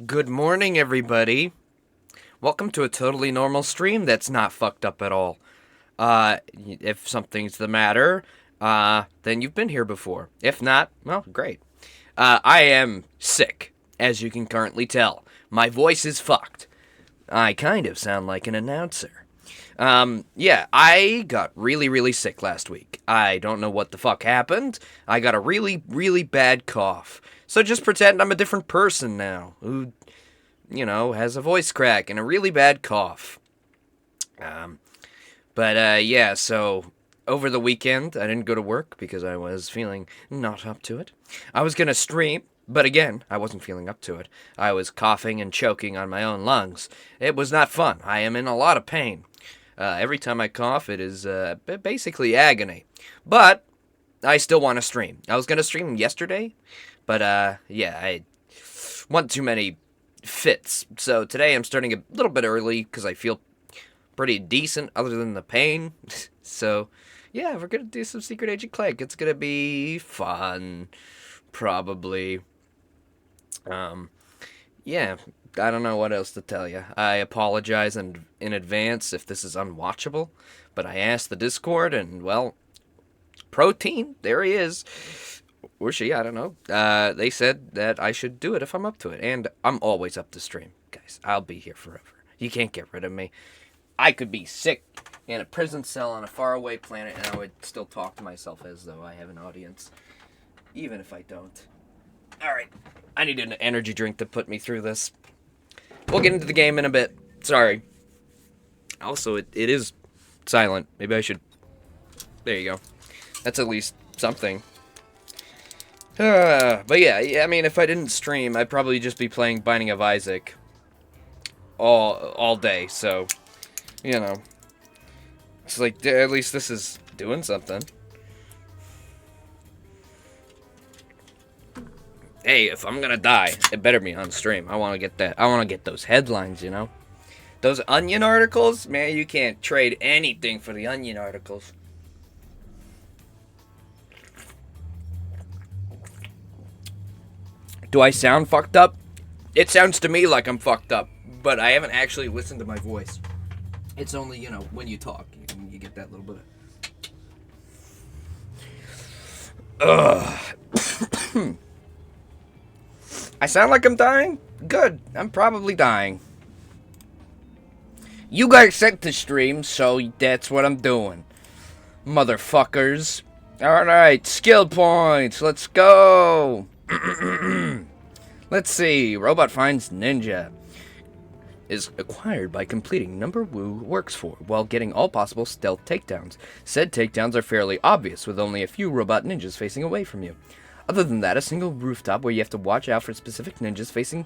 Good morning, everybody. Welcome to a totally normal stream that's not fucked up at all. If something's the matter, then you've been here before. If not, well, great. I am sick, as you can currently tell. My voice is fucked. I kind of sound like an announcer. Yeah, I got really, really sick last week. I don't know what the fuck happened. I got a really, really bad cough. So just pretend I'm a different person now, who, has a voice crack and a really bad cough. Yeah, so over the weekend, I didn't go to work because I was feeling not up to it. I was gonna stream, but again, I wasn't feeling up to it. I was coughing and choking on my own lungs. It was not fun. I am in a lot of pain. Every time I cough, it is basically agony. But I still want to stream. I was going to stream yesterday, but I want too many fits. So today I'm starting a little bit early because I feel pretty decent other than the pain. So, yeah, we're going to do some Secret Agent Clank. It's going to be fun, probably. Yeah, I don't know what else to tell you. I apologize in advance if this is unwatchable, but I asked the Discord, and, well, Protein, there he is. Or she, I don't know. They said that I should do it if I'm up to it, and I'm always up to stream. Guys, I'll be here forever. You can't get rid of me. I could be sick in a prison cell on a faraway planet, and I would still talk to myself as though I have an audience, even if I don't. Alright, I need an energy drink to put me through this. We'll get into the game in a bit. Sorry. Also, it is silent. Maybe I should... There you go. That's at least something. But yeah, I mean, if I didn't stream, I'd probably just be playing Binding of Isaac all day, so, It's like, at least this is doing something. Hey, if I'm gonna die, it better be on stream. I want to get that. I want to get those headlines, Those Onion articles? Man, you can't trade anything for the Onion articles. Do I sound fucked up? It sounds to me like I'm fucked up, but I haven't actually listened to my voice. It's only, when you talk, you get that little bit of... Ugh. I sound like I'm dying? Good. I'm probably dying. You guys sent the stream, so that's what I'm doing. Motherfuckers. Alright, skill points. Let's go. Let's see. Robot finds ninja. Is acquired by completing number Wu works for, while getting all possible stealth takedowns. Said takedowns are fairly obvious, with only a few robot ninjas facing away from you. Other than that, a single rooftop where you have to watch out for specific ninjas facing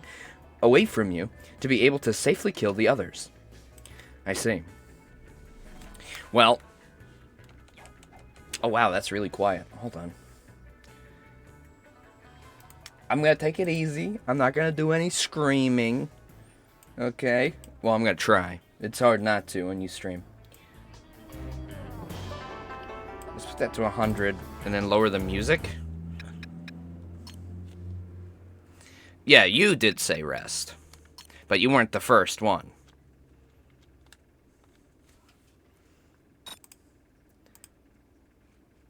away from you to be able to safely kill the others. I see. Well. Oh wow, that's really quiet. Hold on. I'm gonna take it easy. I'm not gonna do any screaming. Okay? Well, I'm gonna try. It's hard not to when you stream. Let's put that to 100 and then lower the music. Yeah, you did say rest. But you weren't the first one.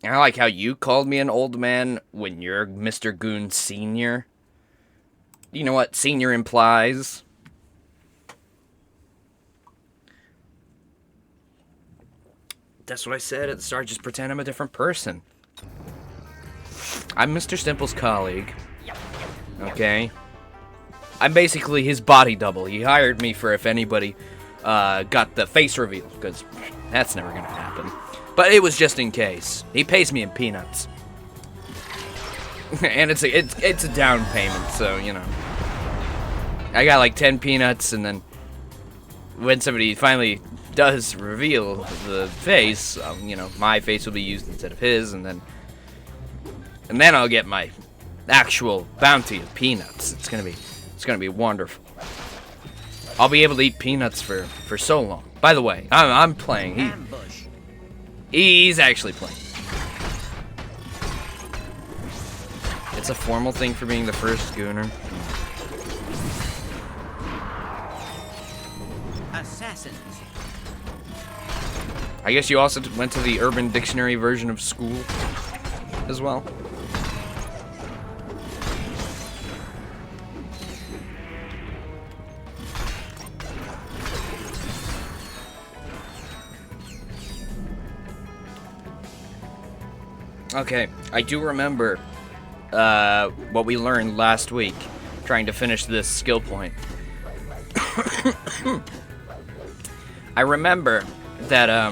I like how you called me an old man when you're Mr. Goon Senior. You know what senior implies? That's what I said at the start. Just pretend I'm a different person. I'm Mr. Stimple's colleague. Okay? I'm basically his body double. He hired me for if anybody got the face reveal, because that's never gonna happen. But it was just in case. He pays me in peanuts. And it's a down payment, so, I got like 10 peanuts, and then when somebody finally does reveal the face, my face will be used instead of his, and then I'll get my actual bounty of peanuts. It's gonna be wonderful. I'll be able to eat peanuts for so long. By the way, I'm playing. He's actually playing. It's a formal thing for being the first Gooner. assassins. I guess you also went to the Urban Dictionary version of school as well. Okay, I do remember what we learned last week, trying to finish this skill point. I remember that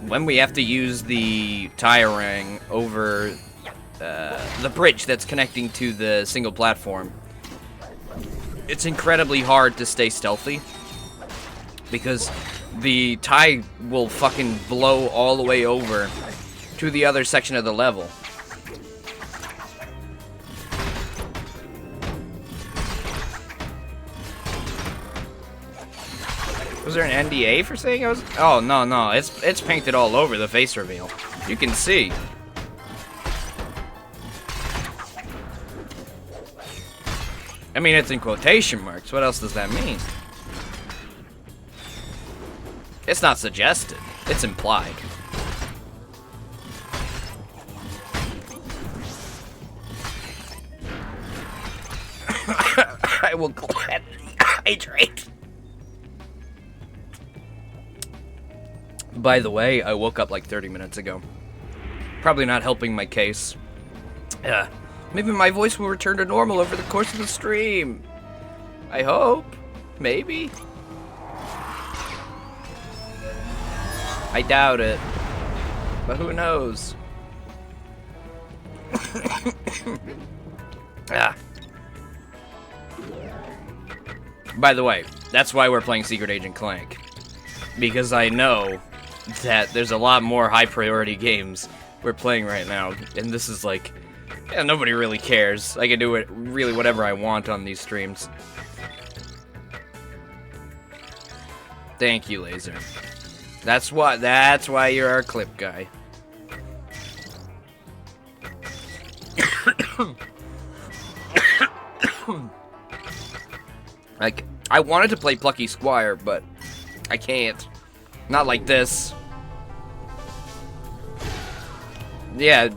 when we have to use the tire ring over the bridge that's connecting to the single platform, it's incredibly hard to stay stealthy because the tie will fucking blow all the way over to the other section of the level. Was there an NDA for saying I was? Oh, no, it's painted all over the face reveal. You can see. I mean, it's in quotation marks. What else does that mean? It's not suggested. It's implied. I will gladly hydrate. By the way, I woke up like 30 minutes ago. Probably not helping my case. Maybe my voice will return to normal over the course of the stream. I hope. Maybe. I doubt it. But who knows? By the way, that's why we're playing Secret Agent Clank. Because I know that there's a lot more high priority games we're playing right now. And this is like, yeah, nobody really cares. I can do it really whatever I want on these streams. Thank you, Laser. That's why you're our clip guy. Like, I wanted to play Plucky Squire, but I can't. Not like this. Yeah,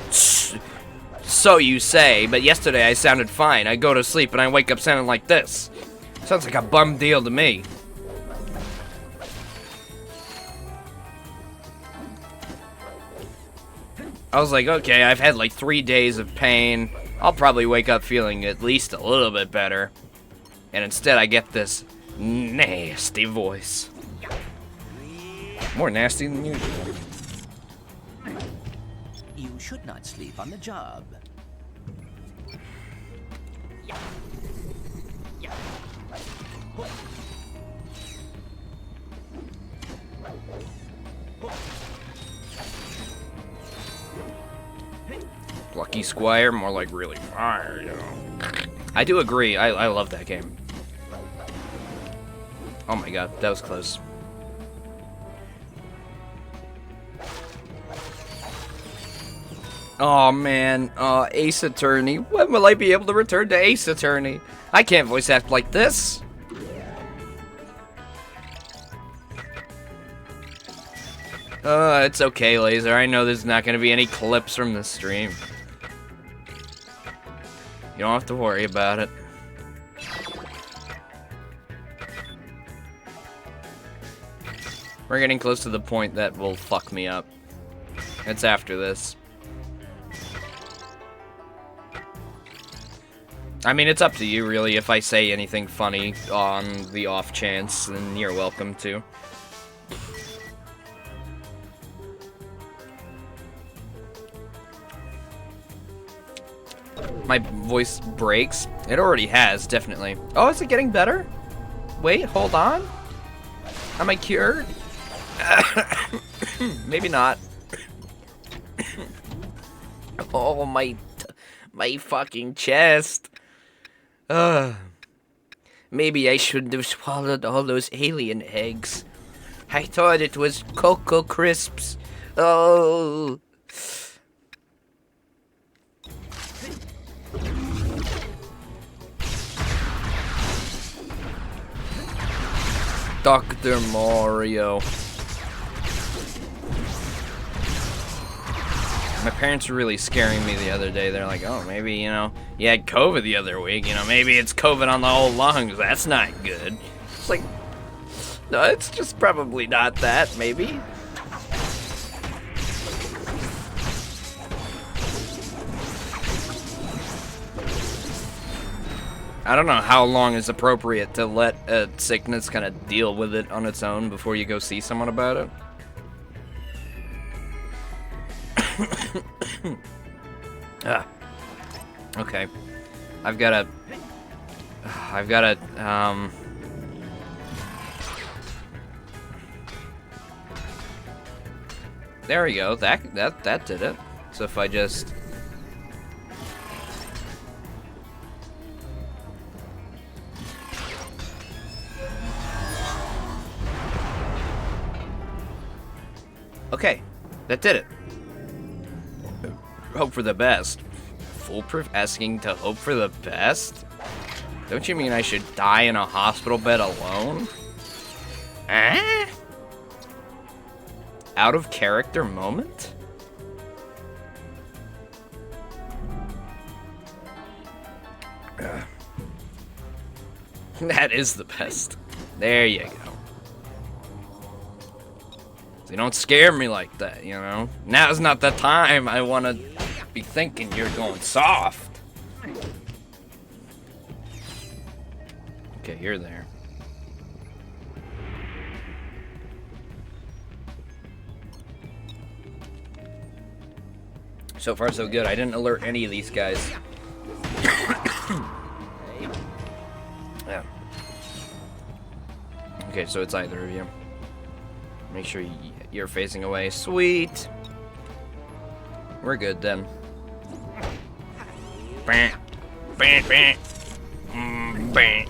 so you say, but yesterday I sounded fine. I go to sleep and I wake up sounding like this. Sounds like a bum deal to me. I was like, okay, I've had like 3 days of pain. I'll probably wake up feeling at least a little bit better. And instead I get this nasty voice. More nasty than usual. You should not sleep on the job. Lucky Squire, more like really fire, you know. I do agree. I love that game. Oh my god, that was close. Oh man, Ace Attorney. When will I be able to return to Ace Attorney? I can't voice act like this. It's okay, Laser. I know there's not gonna be any clips from the stream. You don't have to worry about it. We're getting close to the point that will fuck me up. It's after this. I mean, it's up to you, really. If I say anything funny on the off chance, then you're welcome to. My voice breaks. It already has, definitely. Oh, is it getting better? Wait, hold on. Am I cured? Maybe not. Oh, my fucking chest. Maybe I shouldn't have swallowed all those alien eggs. I thought it was Cocoa Crisps. Oh. Dr. Mario. My parents were really scaring me the other day. They're like, oh, maybe, you know, you had COVID the other week. You know, maybe it's COVID on the whole lungs. That's not good. It's like, no, it's just probably not that, maybe. I don't know how long is appropriate to let a sickness kind of deal with it on its own before you go see someone about it. Okay. I've gotta, there we go. That did it. So if I just... Okay, that did it. Hope for the best. Foolproof? Asking to hope for the best? Don't you mean I should die in a hospital bed alone? Eh? Out of character moment? That is the best. There you go. So you don't scare me like that, you know? Now's not the time I want to be thinking you're going soft. Okay, you're there. So far, so good. I didn't alert any of these guys. Yeah. Okay, so it's either of you. Make sure you're facing away. Sweet. We're good then. Bang. Bang, bang. Bang.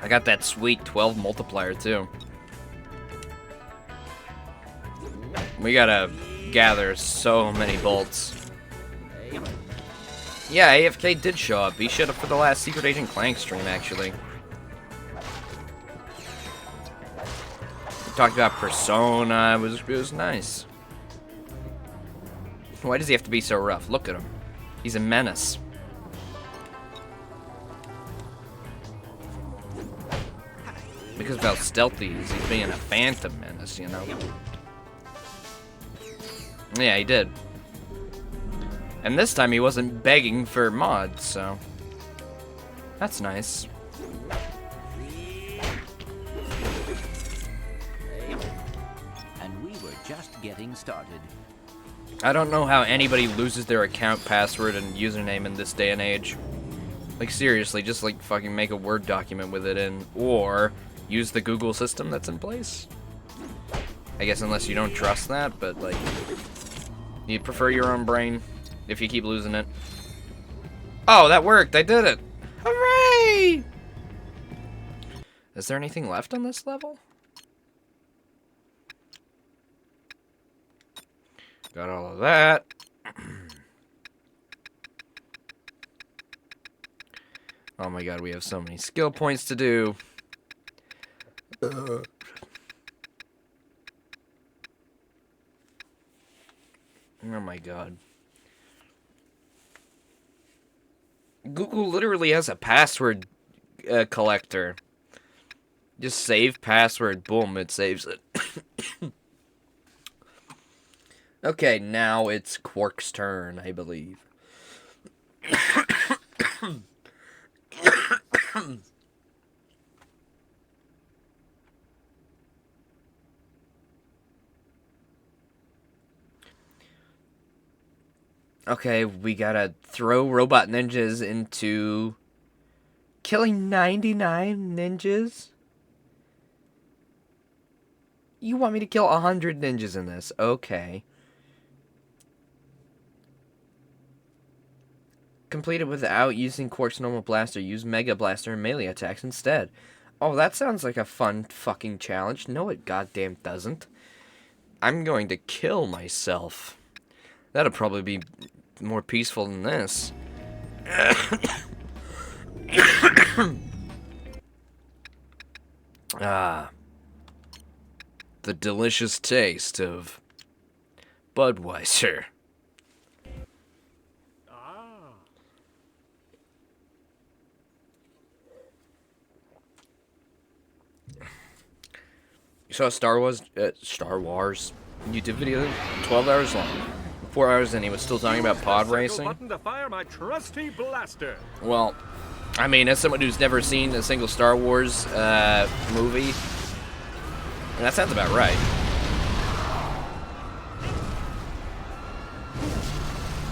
I got that sweet 12 multiplier too. We gotta gather so many bolts. Yeah, AFK did show up. He showed up for the last Secret Agent Clank stream, actually. We talked about Persona. It was nice. Why does he have to be so rough? Look at him. He's a menace. Because of how stealthy he is, he's being a phantom menace, you know? Yeah, he did. And this time he wasn't begging for mods, so... That's nice. And we were just getting started. I don't know how anybody loses their account password and username in this day and age. Like, seriously, just, like, fucking make a Word document with it in, or use the Google system that's in place. I guess unless you don't trust that, but, like, you prefer your own brain if you keep losing it. Oh, that worked! I did it! Hooray! Is there anything left on this level? Got all of that. Oh my god, we have so many skill points to do. Oh my god. Google literally has a password collector. Just save password, boom, it saves it. Okay, now it's Quark's turn, I believe. Okay, we gotta throw robot ninjas into killing 99 ninjas? You want me to kill 100 ninjas in this? Okay. Complete it without using Quark's normal blaster. Use Mega Blaster and melee attacks instead. Oh, that sounds like a fun fucking challenge. No, it goddamn doesn't. I'm going to kill myself. That'll probably be more peaceful than this. Ah. The delicious taste of Budweiser. You saw Star Wars YouTube video, 12 hours long. 4 hours in, he was still talking about pod racing. Button to fire my trusty blaster. Well, I mean, as someone who's never seen a single Star Wars movie, and that sounds about right.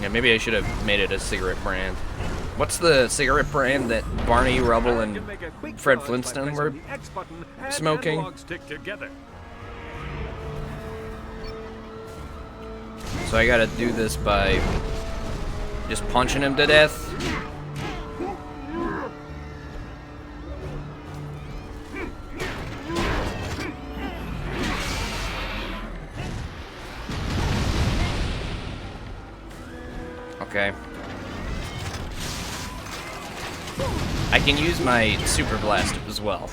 Yeah, maybe I should have made it a cigarette brand. What's the cigarette brand that Barney Rubble and Fred Flintstone were smoking? So I gotta do this by just punching him to death. Okay. I can use my super blast as well.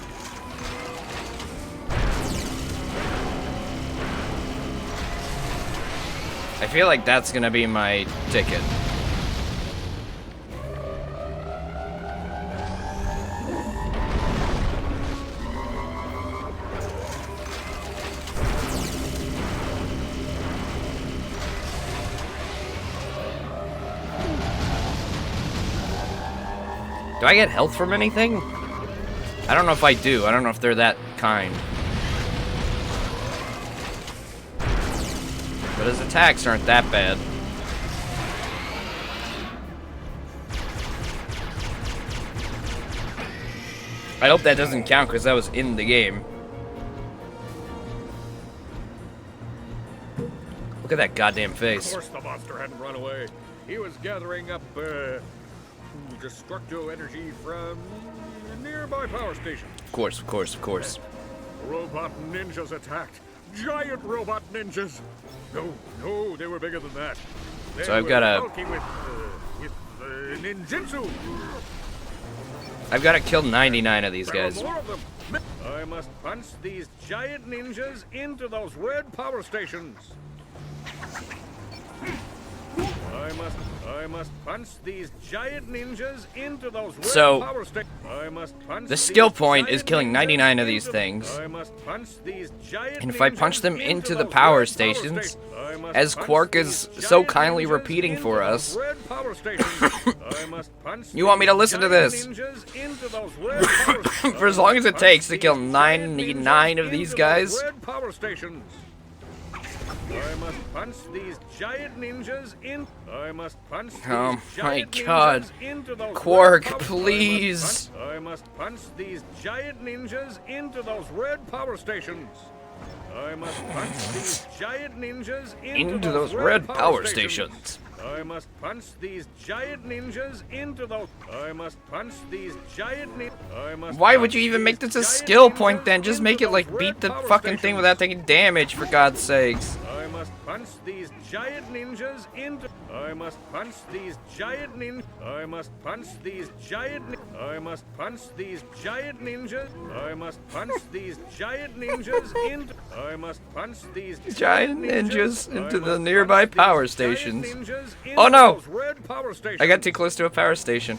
I feel like that's gonna be my ticket. Do I get health from anything? I don't know if I do. I don't know if they're that kind. But his attacks aren't that bad. I hope that doesn't count because that was in the game. Look at that goddamn face. Of course the monster hadn't run away. He was gathering up destructo energy from a nearby power station. Of course, of course, of course. Robot ninjas attacked. Giant robot ninjas. No, they were bigger than that. They So I've were got to... bulky with ninjutsu. I've got to kill 99 of these There are guys. more of them. I must punch these giant ninjas into those red power stations. I must punch these giant ninjas into those red power stations. I must punch The skill point is killing 99 of these things. I must punch these giant And if I punch them into the power stations, as Quark is so kindly repeating for us, you want me to listen to this? For as long as it takes to kill 99 of these guys. I must punch these giant ninjas in. I must punch these Oh my giant god. ninjas into those Quark, red power- please. I must punch these giant ninjas into those red power stations. I must punch these giant ninjas Into those red power stations. I must punch these giant ninjas into those. I must punch these giant ninjas. Why would you even make this a skill point then? Just make it like beat the fucking thing without taking damage, for God's sakes. I must punch these giant ninjas into. I must punch these giant I must punch these giant. I must punch these giant ninjas. I must punch these giant ninjas into. I must punch these Giant ninjas into the nearby power stations. Oh no! I got too close to a power station.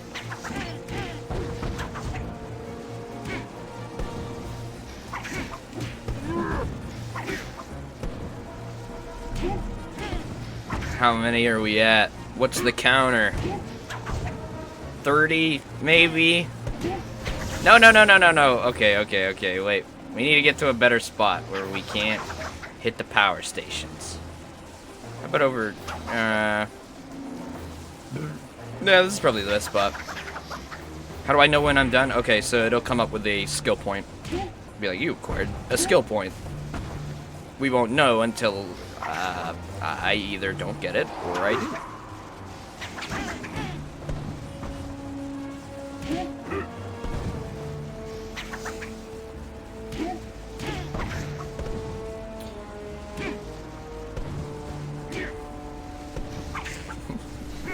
How many are we at? What's the counter? 30, maybe? No. Okay, wait. We need to get to a better spot where we can't hit the power stations. How about over, no, this is probably the best spot. How do I know when I'm done? Okay, so it'll come up with a skill point. Be like, you acquired a skill point. We won't know until, I either don't get it, or I do.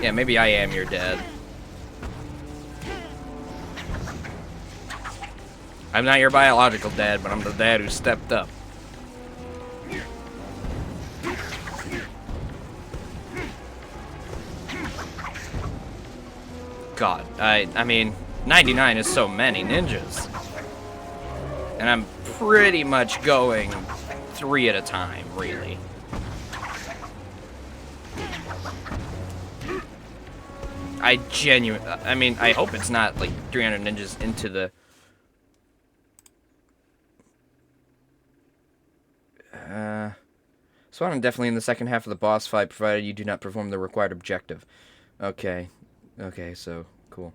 Yeah, maybe I am your dad. I'm not your biological dad, but I'm the dad who stepped up. God, I mean, 99 is so many ninjas. And I'm pretty much going 3 at a time, really. I mean, I hope it's not like 300 ninjas into the... Spawn definitely in the second half of the boss fight, provided you do not perform the required objective. Okay. Okay, so, cool.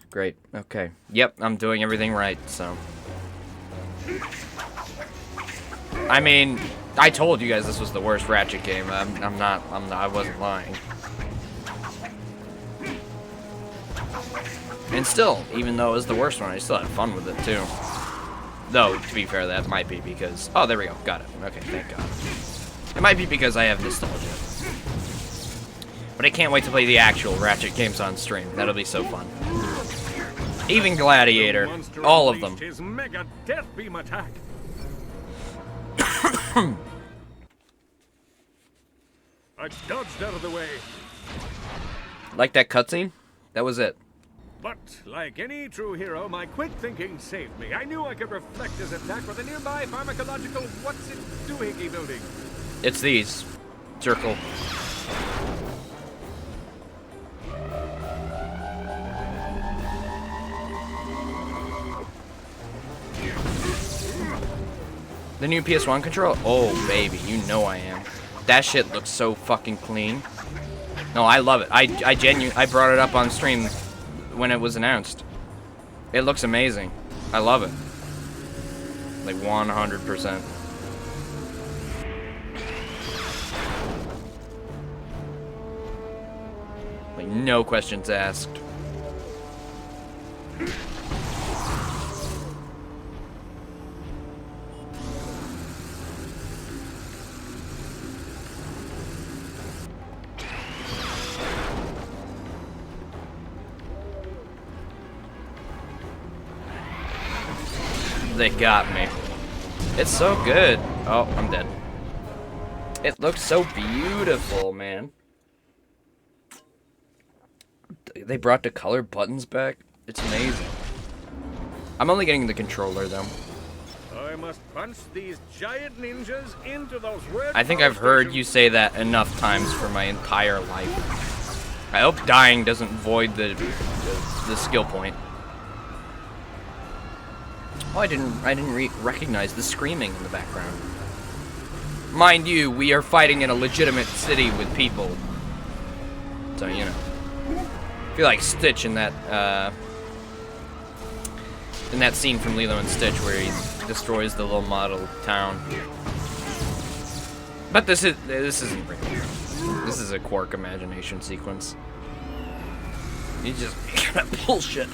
Great. Okay. Yep, I'm doing everything right, so... I mean, I told you guys this was the worst Ratchet game. I wasn't lying. And still, even though it was the worst one, I still had fun with it, too. Though, to be fair, that might be because... Oh, there we go. Got it. Okay, thank God. It might be because I have nostalgia. But I can't wait to play the actual Ratchet games on stream. That'll be so fun. Even Gladiator. All of them. His mega death beam attack. I dodged out of the way. Like that cutscene? That was it. But, like any true hero, my quick thinking saved me. I knew I could reflect his attack with a nearby pharmacological what's-it-doing-y building. It's these. Circle. The new PS1 controller? Oh, baby, you know I am. That shit looks so fucking clean. No, I love it. I brought it up on stream when it was announced. It looks amazing. I love it. Like 100%. Like no questions asked. They got me. It's so good. Oh, I'm dead. It looks so beautiful, man. They brought the color buttons back. It's amazing. I'm only getting the controller, though. I must punch these giant ninjas into those red I think I've heard you say that enough times for my entire life. I hope dying doesn't void the skill point. Oh, I didn't recognize the screaming in the background. Mind you, we are fighting in a legitimate city with people. So, you know. I feel like Stitch in that scene from Lilo and Stitch where he destroys the little model town. But this isn't real. This is a Quark imagination sequence. You just bullshit.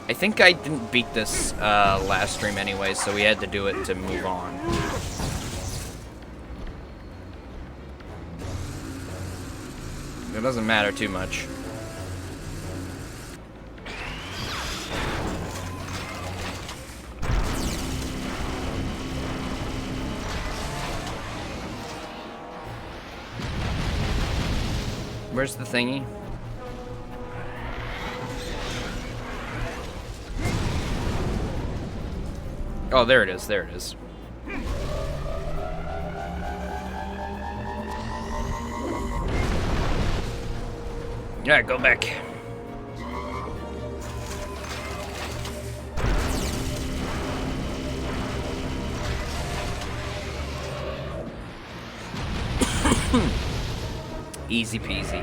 I think I didn't beat this last stream anyway, so we had to do it to move on. It doesn't matter too much. Where's the thingy? Oh, there it is, there it is. Yeah, go back. Easy peasy.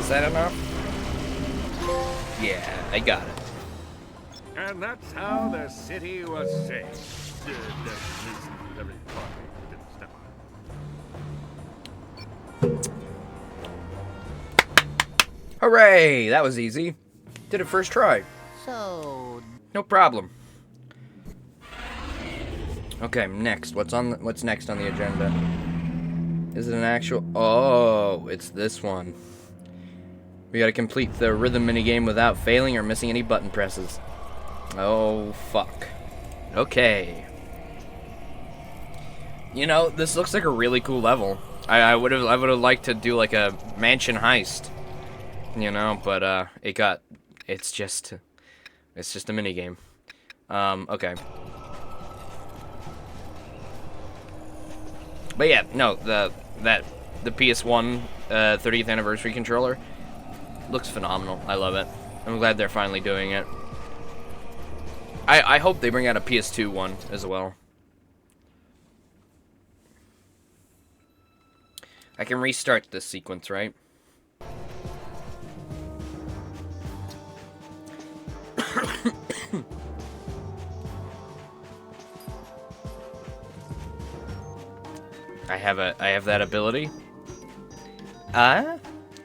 Is that enough? Yeah, I got it. And that's how the city was saved. Hooray! That was easy. Did it first try. So, No problem. Okay, next. What's next on the agenda? Is it an actual... Oh, it's this one. We gotta complete the rhythm minigame without failing or missing any button presses. Oh, fuck. Okay. You know, this looks like a really cool level. I would have liked to do like a mansion heist. You know, but it's just a minigame. Okay. But yeah, no, the PS1 30th anniversary controller looks phenomenal. I love it. I'm glad they're finally doing it. I hope they bring out a PS2 one as well. I can restart this sequence, right? I have that ability.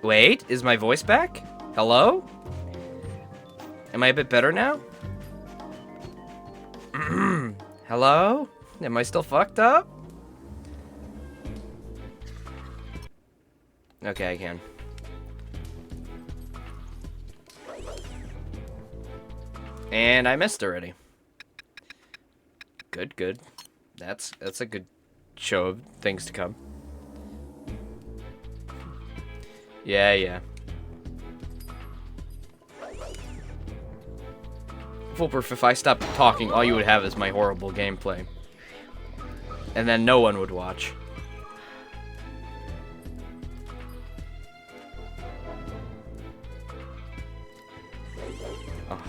Wait, is my voice back? Hello? Am I a bit better now? Hello? Am I still fucked up? Okay, I can. And I missed already. Good, good. That's a good show of things to come. Yeah. Foolproof, if I stopped talking, all you would have is my horrible gameplay. And then no one would watch. Oh.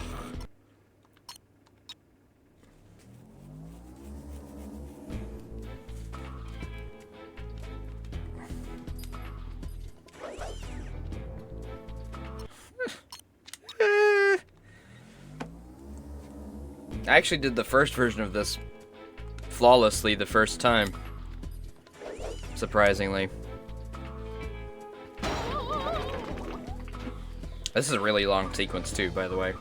I actually did the first version of this flawlessly the first time. Surprisingly. This is a really long sequence too, by the way.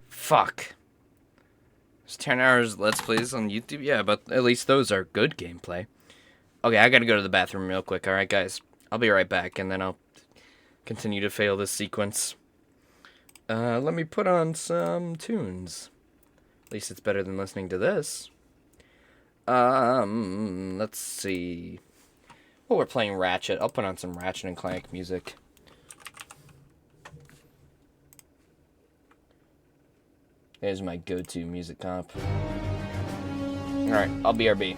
Fuck. There's 10 hours Let's Plays on YouTube. Yeah, but at least those are good gameplay. Okay, I gotta go to the bathroom real quick. Alright, guys. I'll be right back, and then I'll continue to fail this sequence. Let me put on some tunes. At least it's better than listening to this. Let's see. Well, we're playing Ratchet. I'll put on some Ratchet and Clank music. There's my go-to music comp. Alright, I'll BRB.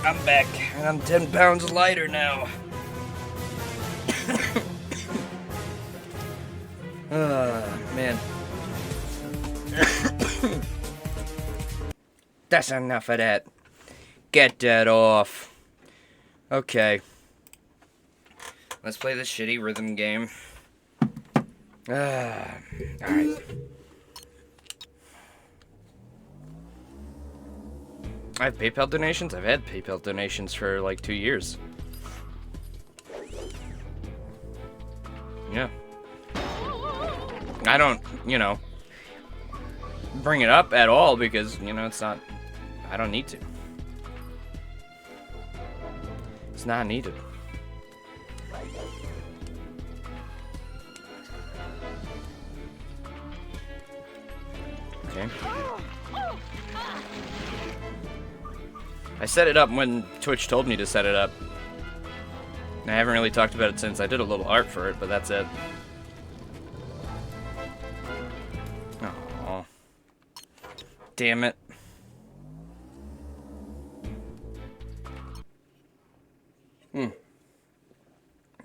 I'm back, and I'm 10 pounds lighter now. Man. That's enough of that. Get that off. Okay. Let's play this shitty rhythm game. Alright. I have PayPal donations? I've had PayPal donations for like 2 years. Yeah. I don't, bring it up at all because, it's not, I don't need to. It's not needed. Okay. I set it up when Twitch told me to set it up. I haven't really talked about it since. I did a little art for it, but that's it. Oh, damn it.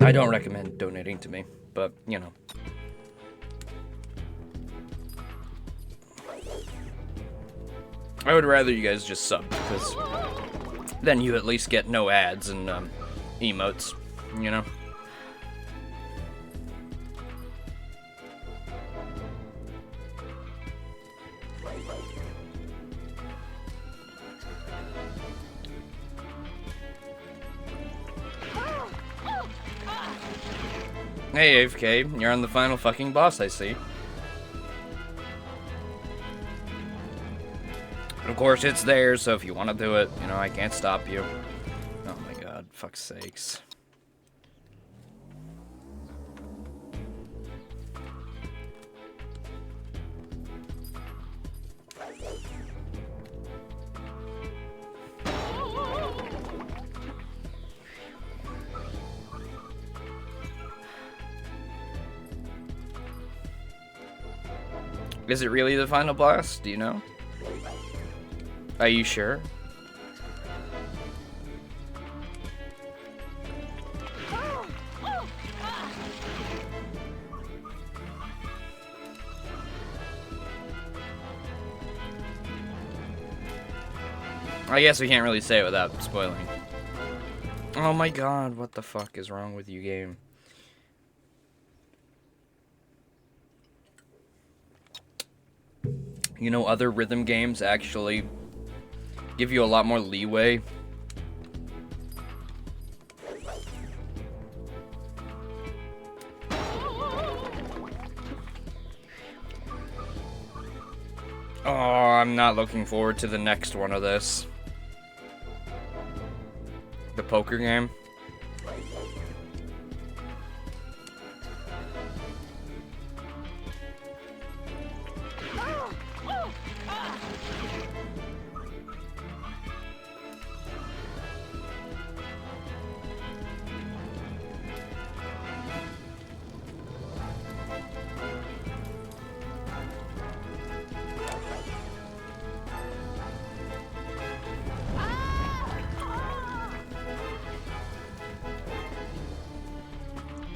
I don't recommend donating to me, but, I would rather you guys just sub, because then you at least get no ads and emotes, Hey, AFK, you're on the final fucking boss, I see. Of course, it's there, so if you want to do it, I can't stop you. Oh my god, fuck's sakes. Is it really the final boss? Do you know? Are you sure? I guess we can't really say it without spoiling. Oh my god, what the fuck is wrong with you, game? Other rhythm games actually give you a lot more leeway. Oh, I'm not looking forward to the next one of this. The poker game.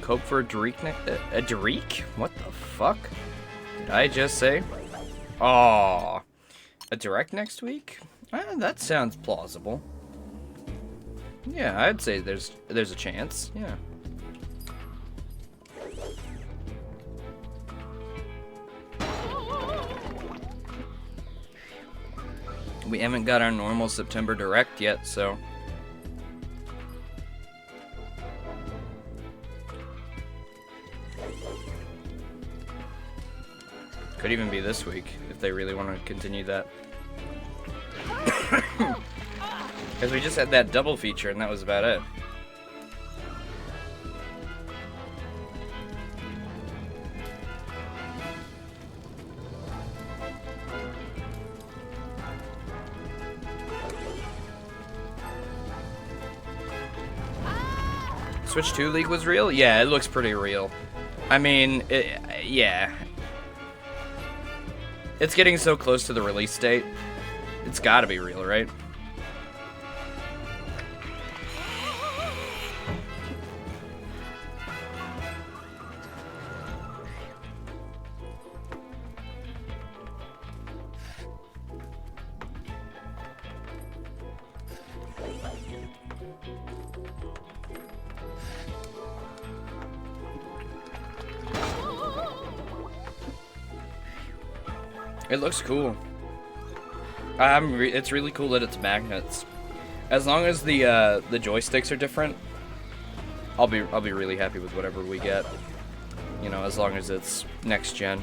Cope for a Dreek a Dreek? What the fuck? Did I just say? Aw. A direct next week? That sounds plausible. Yeah, I'd say there's a chance, yeah. We haven't got our normal September direct yet, so... Could even be this week, if they really want to continue that. Because we just had that double feature, and that was about it. Switch 2 League was real? Yeah, it looks pretty real. I mean, yeah. It's getting so close to the release date. It's gotta be real, right? It looks cool. It's really cool that it's magnets. As long as the joysticks are different, I'll be really happy with whatever we get. You know, as long as it's next gen.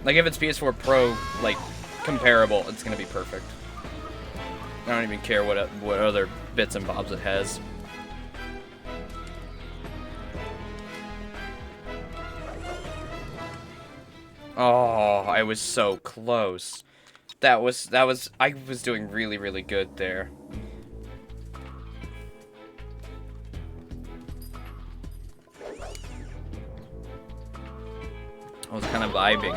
Like if it's PS4 Pro, like comparable, it's gonna be perfect. I don't even care what other bits and bobs it has. Oh, I was so close. I was doing really, really good there. I was kind of vibing.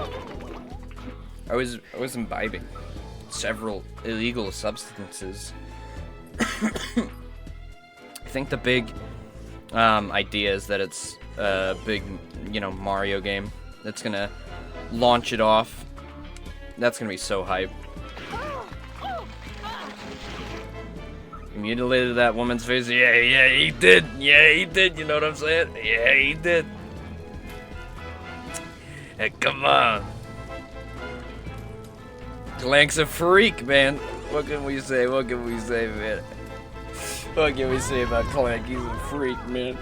I was imbibing several illegal substances. I think the big idea is that it's a big, you know, Mario game that's gonna launch it off. That's gonna be so hype. Mutilated that woman's face. Yeah, he did. Yeah, he did. You know what I'm saying? Yeah, he did. Hey, come on. Clank's a freak, man. What can we say? What can we say, man? What can we say about Clank? He's a freak, man.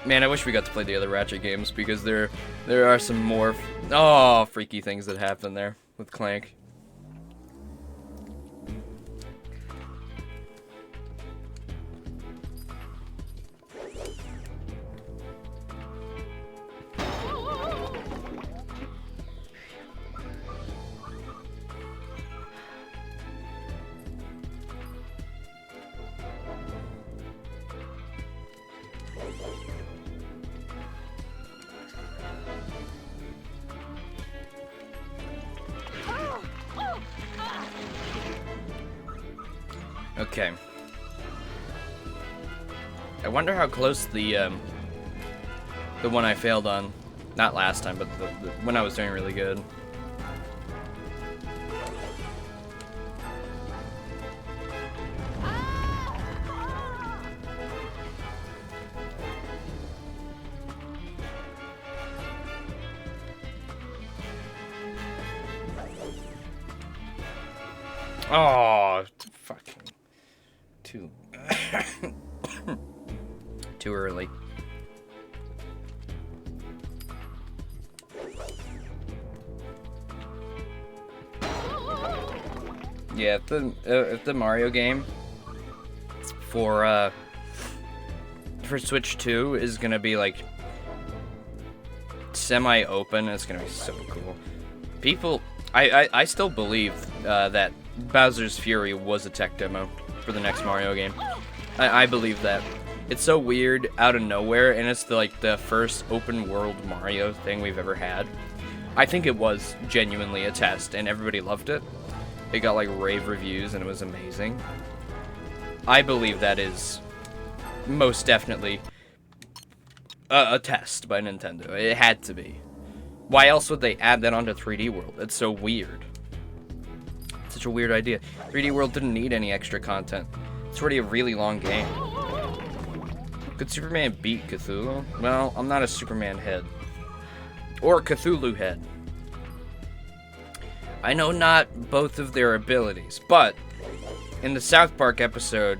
Man, I wish we got to play the other Ratchet games because there are some more freaky things that happen there with Clank. Okay. I wonder how close the one I failed on, not last time, but when I was doing really good. Oh, fucking too early. Yeah, if the Mario game for Switch 2 is gonna be like semi-open, it's gonna be so cool. People, I still believe that Bowser's Fury was a tech demo for the next Mario game. I believe that. It's so weird out of nowhere, and it's the first open world Mario thing we've ever had. I think it was genuinely a test, and everybody loved it. It got like rave reviews, and it was amazing. I believe that is most definitely a test by Nintendo. It had to be. Why else would they add that onto 3D World? It's so weird. Such a weird idea. 3D World didn't need any extra content. It's already a really long game. Could Superman beat Cthulhu? Well, I'm not a Superman head. Or Cthulhu head. I know not both of their abilities, but in the South Park episode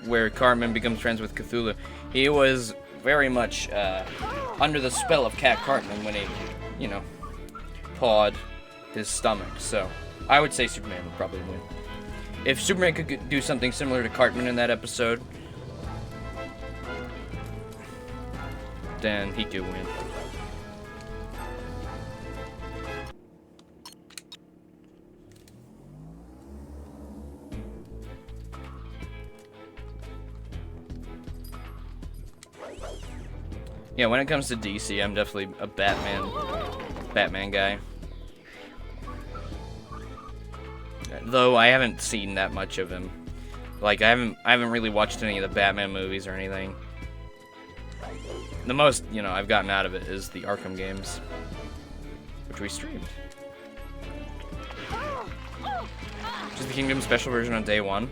where Cartman becomes friends with Cthulhu, he was very much under the spell of Cat Cartman when he, you know, pawed his stomach. So I would say Superman would probably win. If Superman could do something similar to Cartman in that episode, then he could win. Yeah, when it comes to DC, I'm definitely a Batman guy. Though I haven't seen that much of him. Like I haven't really watched any of the Batman movies or anything. The most, you know, I've gotten out of it is the Arkham games, which we streamed. Just the Kingdom special version on day one.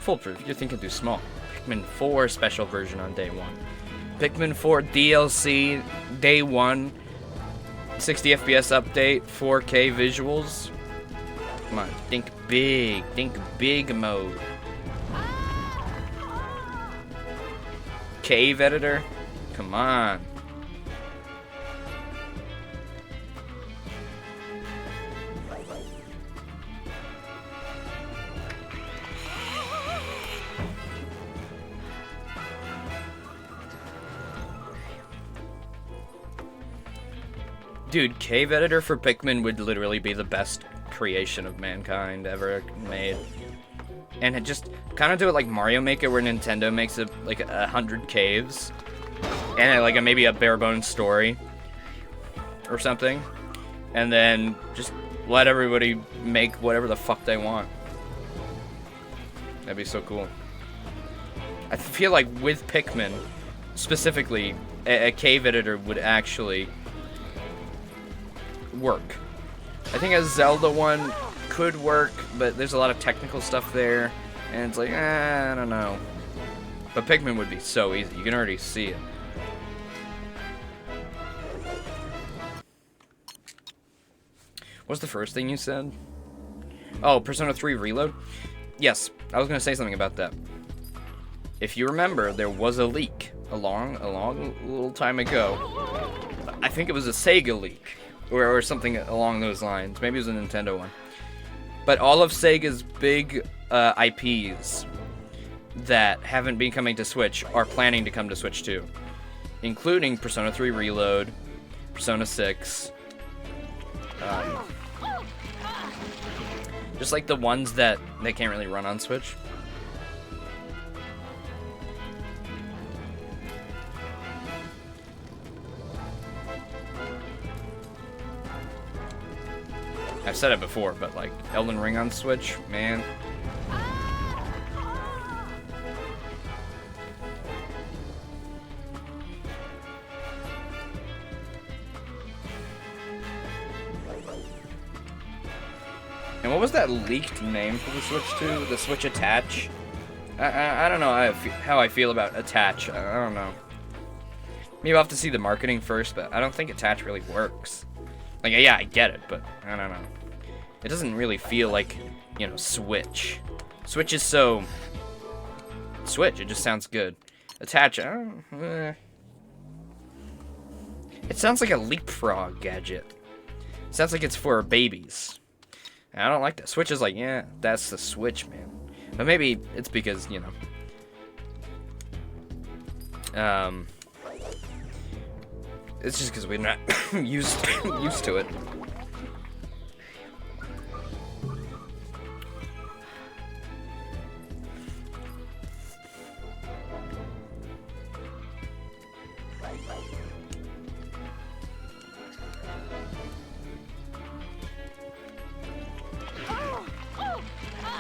Foolproof, you're thinking too small. Pikmin 4 special version on day one. Pikmin 4 DLC, day 1, 60 FPS update, 4K visuals. Come on, think big mode. Cave editor, come on. Dude, cave editor for Pikmin would literally be the best creation of mankind ever made. And it just kind of do it like Mario Maker, where Nintendo makes it like 100 caves and like maybe a bare bones story or something, and then just let everybody make whatever the fuck they want. That'd be so cool. I feel like with Pikmin specifically, a cave editor would actually work. I think a Zelda one could work, but there's a lot of technical stuff there, and it's like, I don't know. But Pikmin would be so easy. You can already see it. What's the first thing you said? Oh, Persona 3 Reload? Yes, I was going to say something about that. If you remember, there was a leak a long little time ago. I think it was a Sega leak, or something along those lines. Maybe it was a Nintendo one. But all of Sega's big IPs that haven't been coming to Switch are planning to come to Switch too, including Persona 3 Reload, Persona 6, just like the ones that they can't really run on Switch. I've said it before, but like Elden Ring on Switch, man. And what was that leaked name for the Switch 2? The Switch Attach? I don't know how I feel about Attach. I don't know. Maybe I'll have to see the marketing first, but I don't think Attach really works. Like, yeah, I get it, but I don't know. It doesn't really feel like, you know, Switch. Switch is so... Switch, it just sounds good. Attach, It sounds like a leapfrog gadget. It sounds like it's for babies. And I don't like that. Switch is like, yeah, that's the Switch, man. But maybe it's because, you know... It's just because we're not used to it.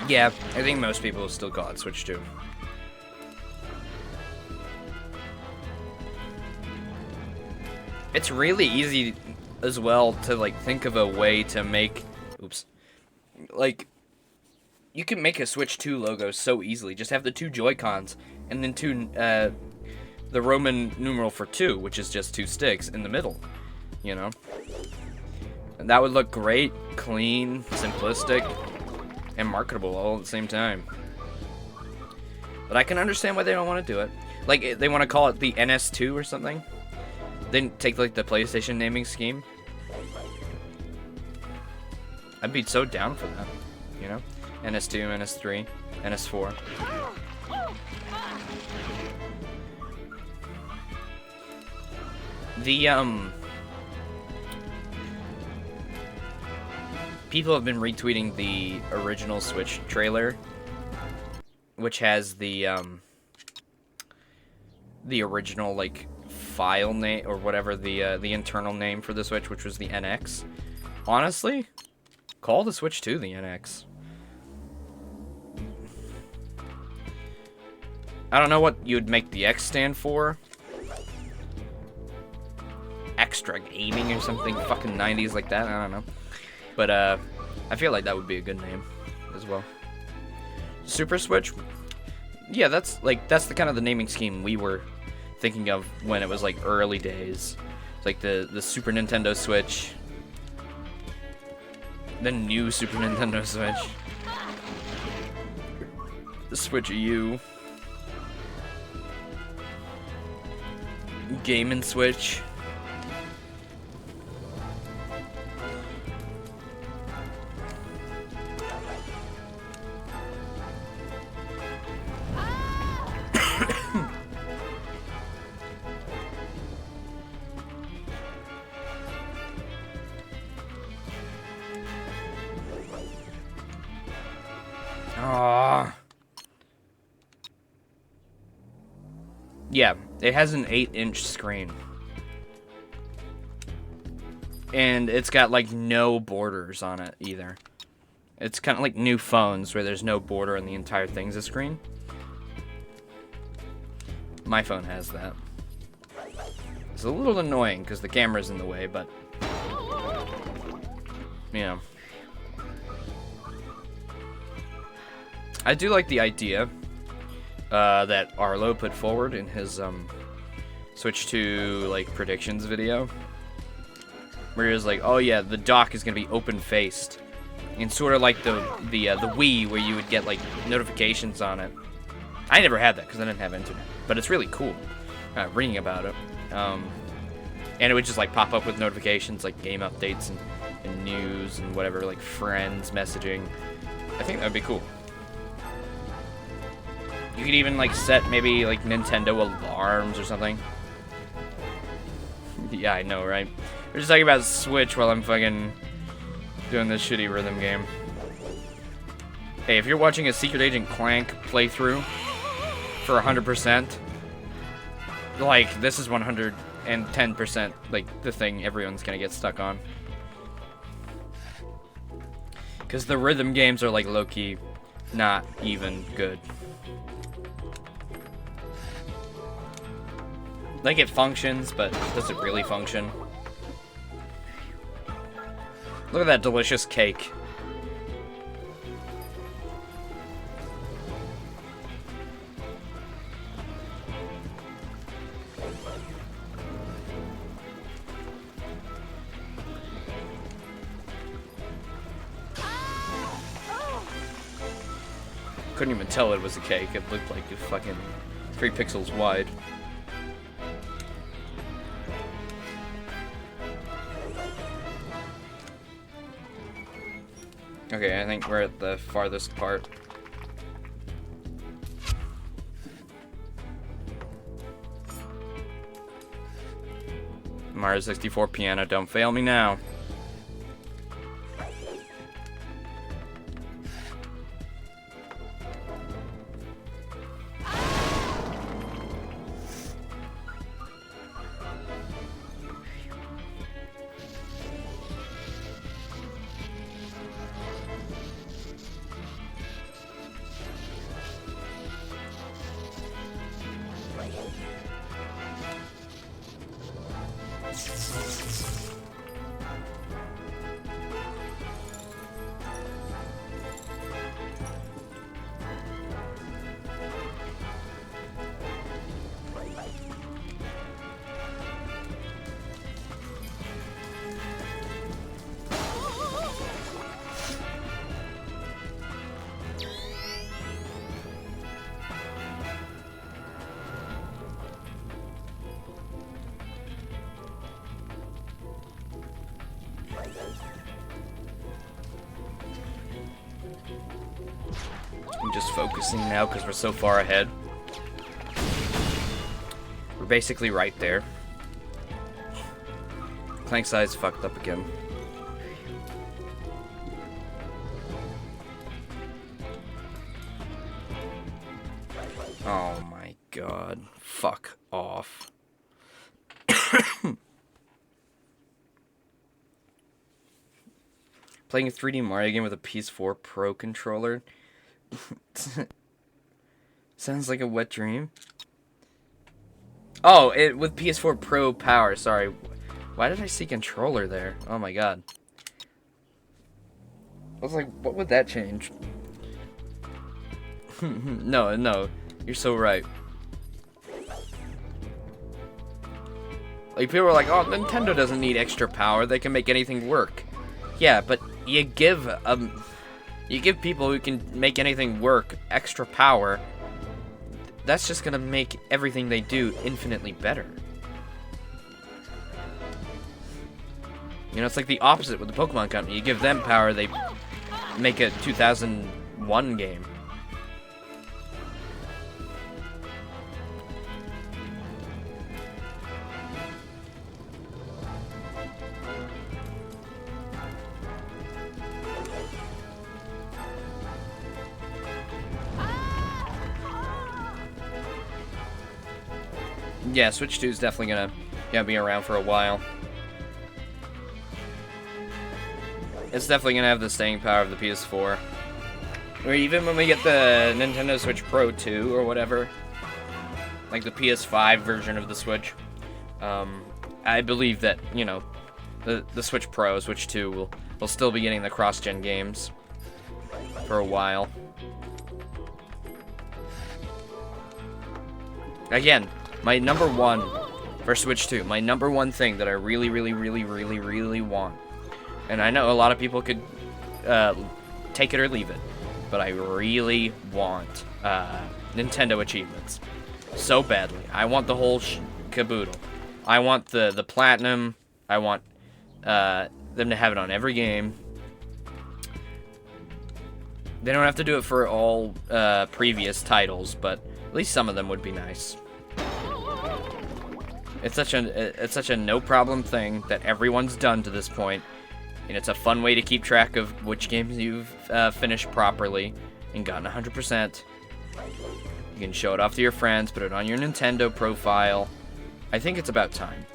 Yeah, I think most people still call it Switch 2. It's really easy as well to like think of a way to make, like, you can make a Switch 2 logo so easily. Just have the 2 Joy-Cons and then the Roman numeral for 2, which is just 2 sticks in the middle, you know? And that would look great, clean, simplistic, and marketable all at the same time. But I can understand why they don't want to do it. Like, they want to call it the NS2 or something. Then take like the PlayStation naming scheme. I'd be so down for that, you know? NS2, NS3, NS4. The people have been retweeting the original Switch trailer, which has the original like file name or whatever, the internal name for the Switch, which was the NX. Honestly, call the Switch 2 the NX. I don't know what you'd make the X stand for. Extra gaming or something fucking 90s like that, I don't know. But I feel like that would be a good name as well. Super Switch? Yeah, that's the kind of the naming scheme we were thinking of when it was like early days. It's like the Super Nintendo Switch. The new Super Nintendo Switch. The Switch U. Game & Switch. Yeah, it has an 8-inch screen. And it's got, like, no borders on it, either. It's kind of like new phones, where there's no border and the entire thing's a screen. My phone has that. It's a little annoying, because the camera's in the way, but... you know. I do like the idea that Arlo put forward in his Switch 2 like predictions video, where he was like, "Oh yeah, the dock is gonna be open-faced," and sort of like the Wii, where you would get like notifications on it. I never had that because I didn't have internet, but it's really cool. Reading about it, and it would just like pop up with notifications like game updates and news and whatever, like friends messaging. I think that'd be cool. You could even, like, set maybe, like, Nintendo alarms or something. Yeah, I know, right? We're just talking about Switch while I'm fucking doing this shitty rhythm game. Hey, if you're watching a Secret Agent Clank playthrough for 100%, like, this is 110%, like, the thing everyone's gonna get stuck on. Because the rhythm games are, like, low-key not even good. Like, it functions, but does it really function? Look at that delicious cake. Couldn't even tell it was a cake. It looked like a fucking 3 pixels wide. Okay, I think we're at the farthest part. Mario 64 piano, don't fail me now. I'm just focusing now because we're so far ahead. We're basically right there. Clank's eyes fucked up again. Oh my god. Fuck off. Playing a 3D Mario game with a PS4 Pro controller? Sounds like a wet dream. Oh, it with PS4 Pro power, sorry. Why did I see controller there? Oh my god. I was like, what would that change? No, you're so right. Like, people are like, oh, Nintendo doesn't need extra power. They can make anything work. Yeah, but you give people who can make anything work extra power. That's just gonna make everything they do infinitely better. You know, it's like the opposite with the Pokemon Company. You give them power, they make a 2001 game. Yeah, Switch 2 is definitely gonna be around for a while. It's definitely gonna have the staying power of the PS4. Or even when we get the Nintendo Switch Pro 2 or whatever, like the PS5 version of the Switch, I believe that, you know, the Switch Pro, Switch 2 will still be getting the cross-gen games for a while. Again, my number one for Switch 2, my number one thing that I really, really, really, really, really want, and I know a lot of people could take it or leave it, but I really want Nintendo achievements so badly. I want the whole caboodle. I want the platinum. I want them to have it on every game. They don't have to do it for all previous titles, but at least some of them would be nice. It's such a no problem thing that everyone's done to this point, and it's a fun way to keep track of which games you've finished properly and gotten 100%. You can show it off to your friends, put it on your Nintendo profile. I think it's about time.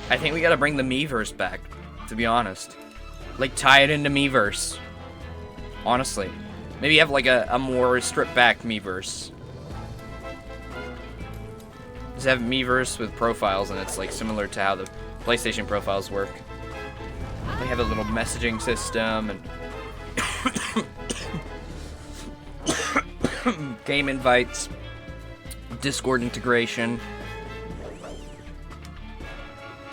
I think we gotta bring the Miiverse back, to be honest. Like, tie it into Miiverse. Honestly. Maybe have like a more stripped back Miiverse. Just have Miiverse with profiles, and it's like similar to how the PlayStation profiles work. They have a little messaging system and game invites, Discord integration.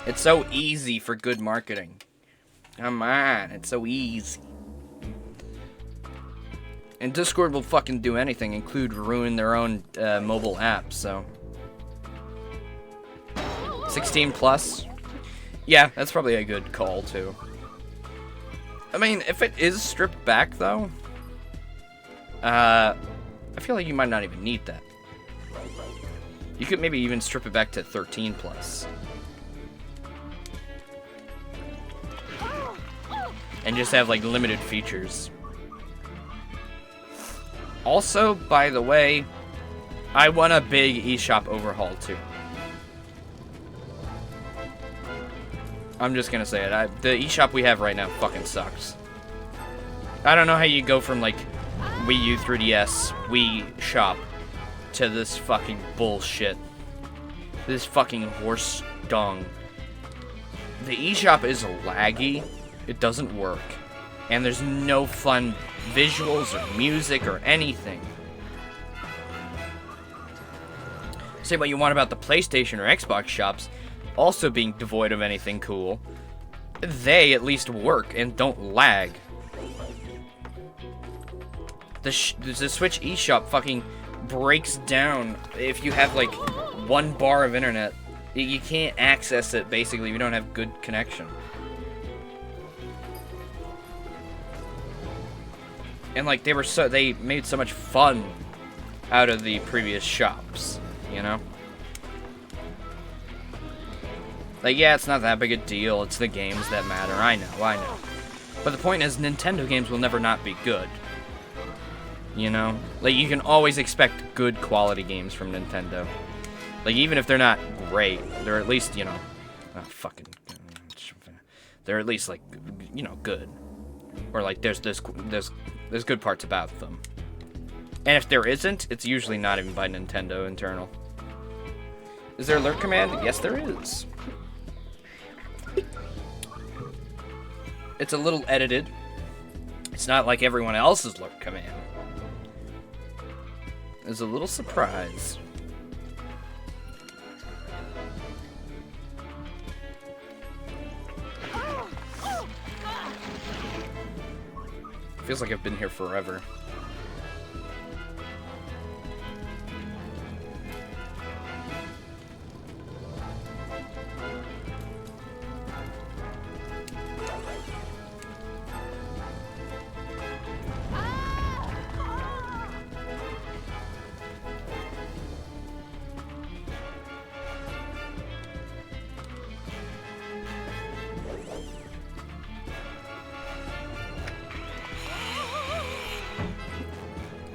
It's so easy for good marketing. Come on, it's so easy. And Discord will fucking do anything, include ruin their own mobile app, so. 16 plus? Yeah, that's probably a good call, too. I mean, if it is stripped back, though, I feel like you might not even need that. You could maybe even strip it back to 13 plus. And just have, like, limited features. Also, by the way, I want a big eShop overhaul, too. I'm just gonna say it. The eShop we have right now fucking sucks. I don't know how you go from, like, Wii U, 3DS, Wii Shop, to this fucking bullshit. This fucking horse dung. The eShop is laggy. It doesn't work. And there's no fun visuals or music or anything. Say what you want about the PlayStation or Xbox shops, also being devoid of anything cool. They at least work and don't lag. The Switch eShop fucking breaks down if you have like 1 bar of internet. You can't access it basically if you don't have good connection. And like they made so much fun out of the previous shops, you know? Like, yeah, it's not that big a deal. It's the games that matter. I know. But the point is, Nintendo games will never not be good. You know? Like, you can always expect good quality games from Nintendo. Like, even if they're not great, they're at least, you know... They're at least, like, you know, good. Or, like, there's good parts about them. And if there isn't, it's usually not even by Nintendo internal. Is there alert command? Yes, there is. It's a little edited. It's not like everyone else's alert command. There's a little surprise. Feels like I've been here forever.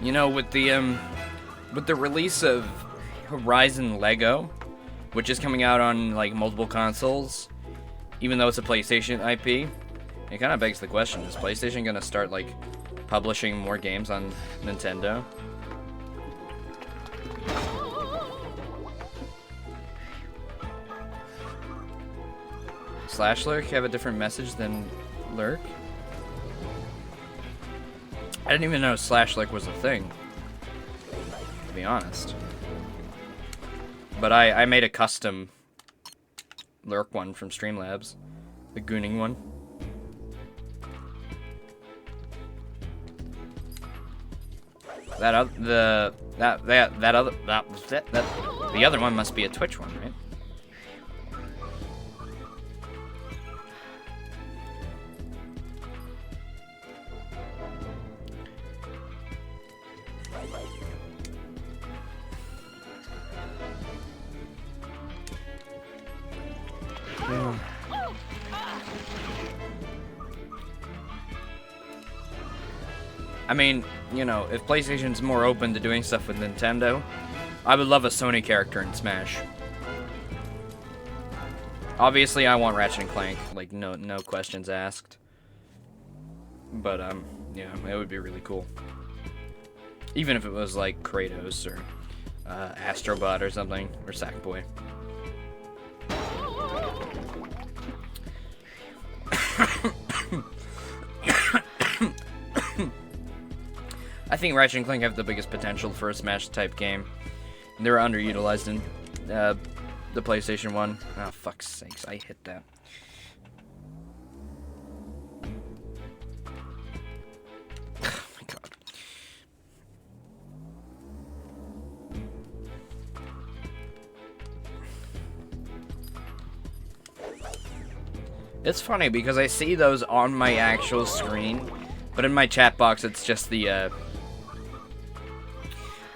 You know, with the release of Horizon Lego, which is coming out on like multiple consoles, even though it's a PlayStation IP, it kind of begs the question: is PlayStation gonna start like publishing more games on Nintendo? Slash Lurk have a different message than Lurk? I didn't even know Slash Lurk was a thing, to be honest. But I made a custom Lurk one from Streamlabs, the Gooning one. The other one must be a Twitch one, right? Yeah. I mean, you know, if PlayStation's more open to doing stuff with Nintendo, I would love a Sony character in Smash. Obviously, I want Ratchet and Clank, like no questions asked. But yeah, it would be really cool. Even if it was like Kratos or Astrobot or something, or Sackboy. I think Ratchet and Clank have the biggest potential for a Smash-type game. They're underutilized in the PlayStation 1. Oh, fuck's sakes, I hit that. Oh my god. It's funny because I see those on my actual screen, but in my chat box it's just the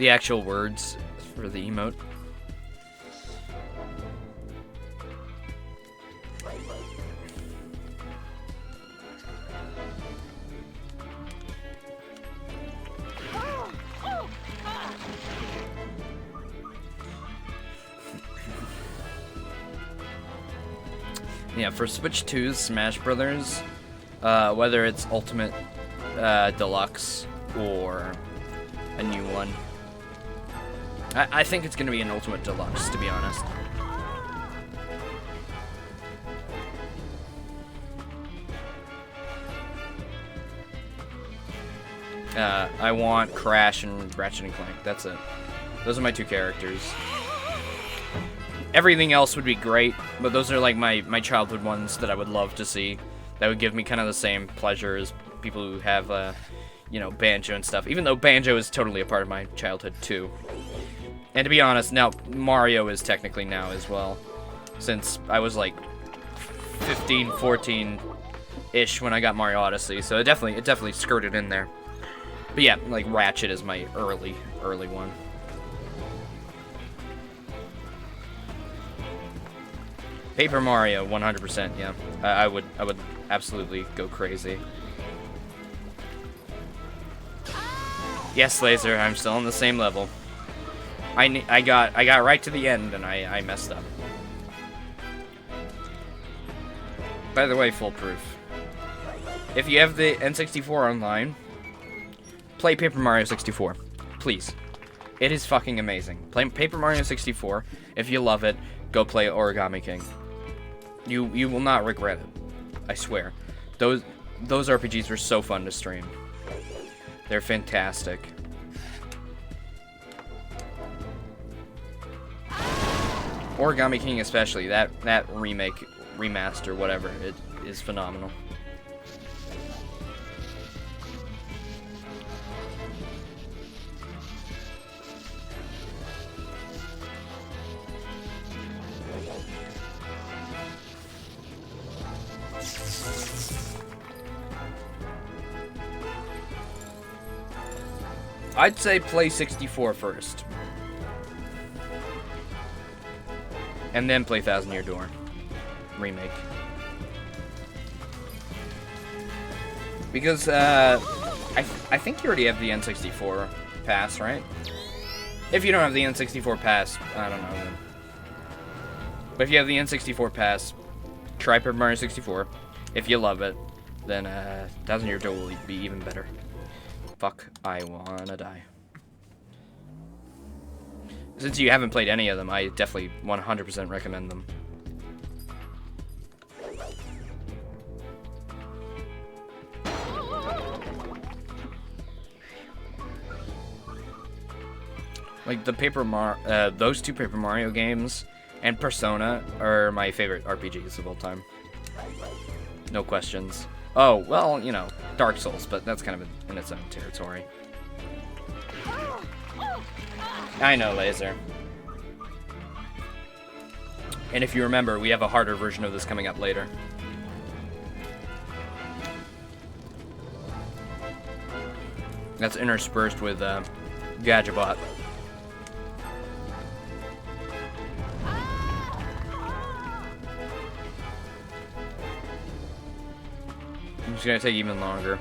actual words for the emote. Yeah, for Switch 2's Smash Brothers, whether it's Ultimate Deluxe or a new one, I think it's gonna be an Ultimate Deluxe, to be honest. I want Crash and Ratchet and Clank. That's it. Those are my two characters. Everything else would be great, but those are like my childhood ones that I would love to see. That would give me kind of the same pleasure as people who have, you know, Banjo and stuff. Even though Banjo is totally a part of my childhood too. And to be honest, now Mario is technically now as well, since I was like 15, 14-ish when I got Mario Odyssey. So it definitely skirted in there. But yeah, like Ratchet is my early one. Paper Mario, 100%, yeah. I would absolutely go crazy. Yes, Laser, I'm still on the same level. I got right to the end and I messed up. By the way, Foolproof, if you have the N64 online, play Paper Mario 64, please. It is fucking amazing. Play Paper Mario 64. If you love it, go play Origami King. You will not regret it. I swear. Those RPGs were so fun to stream. They're fantastic. Origami King especially, that remake, remaster, whatever, it is phenomenal. I'd say play 64 first. And then play Thousand Year Door remake. Because I think you already have the N64 pass, right? If you don't have the N64 pass, I don't know. But if you have the N64 pass, try Paper Mario 64. If you love it, then Thousand Year Door will be even better. Fuck, I wanna die. Since you haven't played any of them, I definitely 100% recommend them. Like those two Paper Mario games and Persona are my favorite RPGs of all time. No questions. Oh, well, you know, Dark Souls, but that's kind of in its own territory. I know, Laser. And if you remember, we have a harder version of this coming up later. That's interspersed with Gadgetbot. It's gonna take even longer.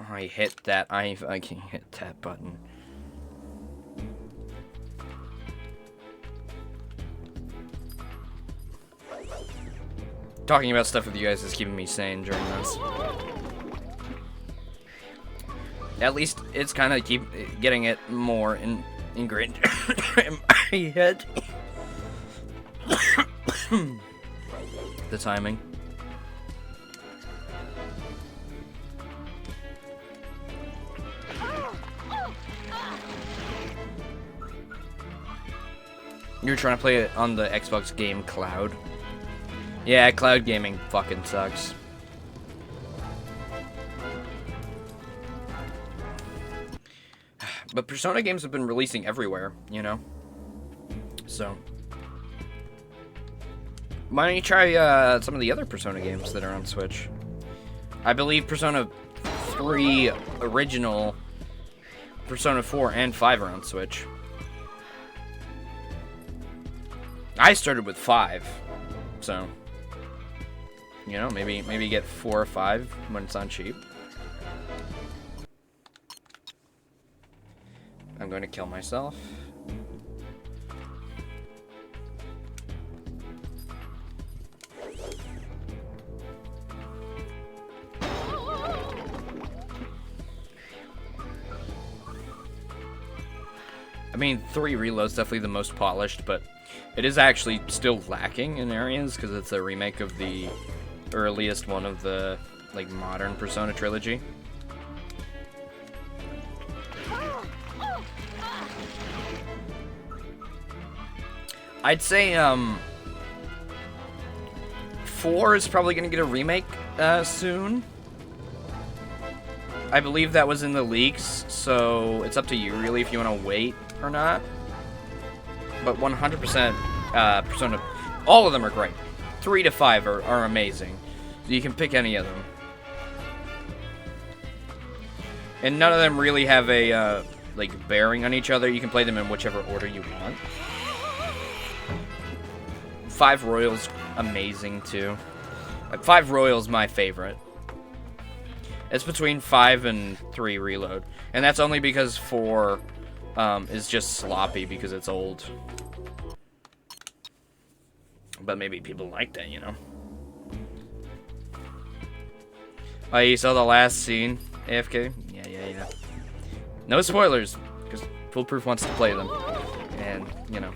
I hit that. I can't hit that button. Talking about stuff with you guys is keeping me sane during this. At least it's kind of getting it more ingrained in my head. The timing. You're trying to play it on the Xbox game Cloud. Yeah, cloud gaming fucking sucks. But Persona games have been releasing everywhere, you know? So why don't you try some of the other Persona games that are on Switch? I believe Persona 3 original, Persona 4, and 5 are on Switch. I started with 5, so you know, maybe get 4 or 5 when it's on cheap. I'm going to kill myself. I mean, 3 Reload's definitely the most polished, but it is actually still lacking in areas because it's a remake of the earliest one of the like modern Persona trilogy. I'd say 4 is probably gonna get a remake soon. I believe that was in the leaks, so it's up to you really if you want to wait or not. But 100% Persona, all of them are great. 3 to 5 are amazing. You can pick any of them. And none of them really have a like bearing on each other. You can play them in whichever order you want. 5 Royals, amazing too. 5 Royals, my favorite. It's between 5 and 3 Reload. And that's only because 4 is just sloppy because it's old. But maybe people like that, you know. Oh, you saw the last scene, AFK? Yeah. No spoilers, because Foolproof wants to play them. And, you know.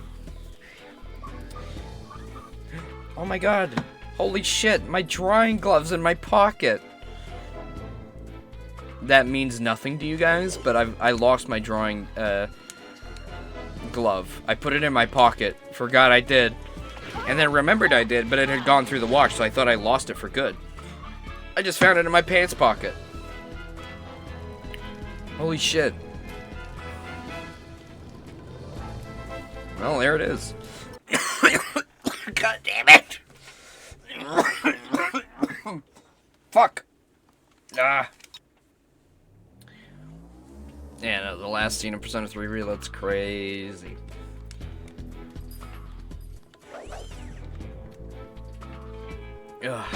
Oh my god. Holy shit, my drawing glove's in my pocket. That means nothing to you guys, but I lost my drawing glove. I put it in my pocket, forgot I did, and then remembered I did, but it had gone through the wash, so I thought I lost it for good. I just found it in my pants pocket. Holy shit. Well, there it is. God damn it! Fuck. Ah. last scene of Persona 3 Reload's crazy. Ugh.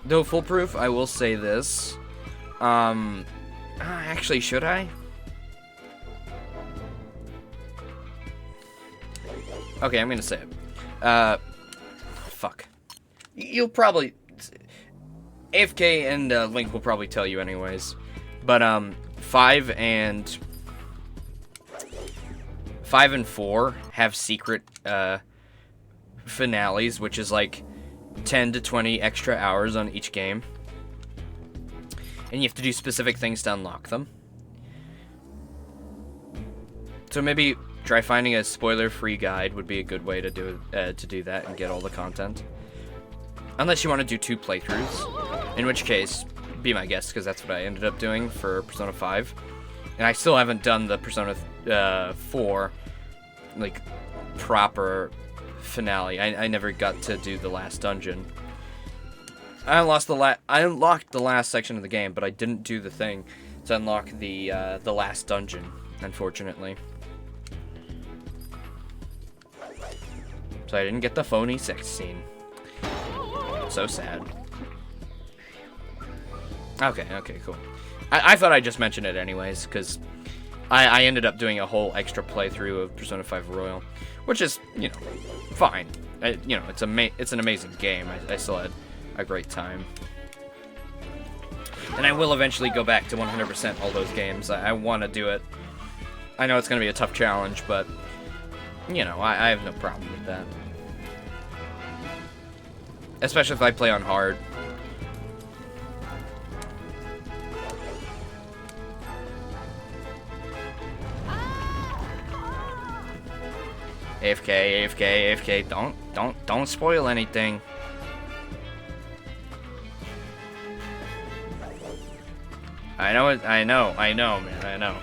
Though foolproof, I will say this. Actually, should I? Okay, I'm gonna say it. Fuck. You'll probably... AFK and Link will probably tell you anyways. But, 5 and 4 have secret, finales, which is like 10 to 20 extra hours on each game. And you have to do specific things to unlock them. So maybe try finding a spoiler-free guide would be a good way to do that and get all the content. Unless you want to do 2 playthroughs, in which case, be my guest, because that's what I ended up doing for Persona 5. And I still haven't done the Persona 4, like, proper finale. I never got to do the last dungeon. I unlocked the last section of the game, but I didn't do the thing to unlock the last dungeon, unfortunately. So I didn't get the phony sex scene. So sad. Okay, cool. I thought I'd just mention it anyways, because I ended up doing a whole extra playthrough of Persona 5 Royal, which is, you know, fine. You know, it's an amazing game. I still had a great time. And I will eventually go back to 100% all those games. I want to do it. I know it's going to be a tough challenge, but, you know, I have no problem with that. Especially if I play on hard. AFK. Don't spoil anything. I know, man, I know.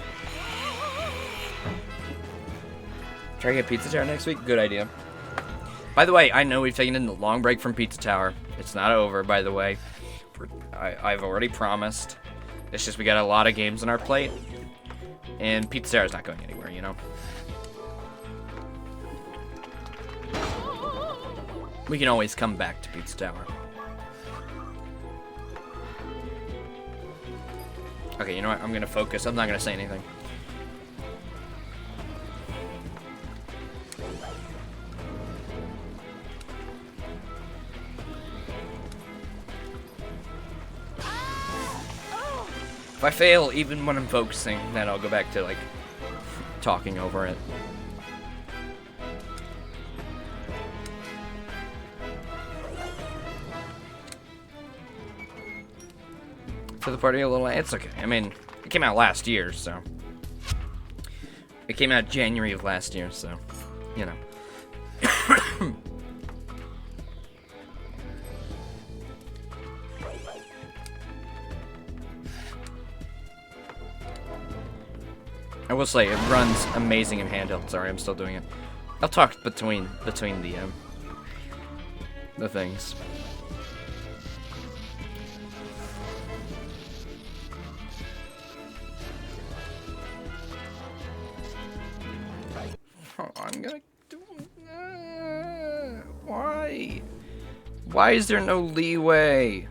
Try to get Pizza Tower next week? Good idea. By the way, I know we've taken a long break from Pizza Tower. It's not over, by the way. I've already promised. It's just we got a lot of games on our plate. And Pizza Tower's not going anywhere, you know? We can always come back to Pizza Tower. Okay, you know what? I'm gonna focus. I'm not gonna say anything. If I fail, even when I'm focusing, then I'll go back to, like, talking over it. To the party a little. It's okay. I mean, it came out last year, so. It came out January of last year, so, you know. I will say, it runs amazing in handheld. Sorry, I'm still doing it. I'll talk between the things. Oh, I'm gonna do... why? Why is there no leeway?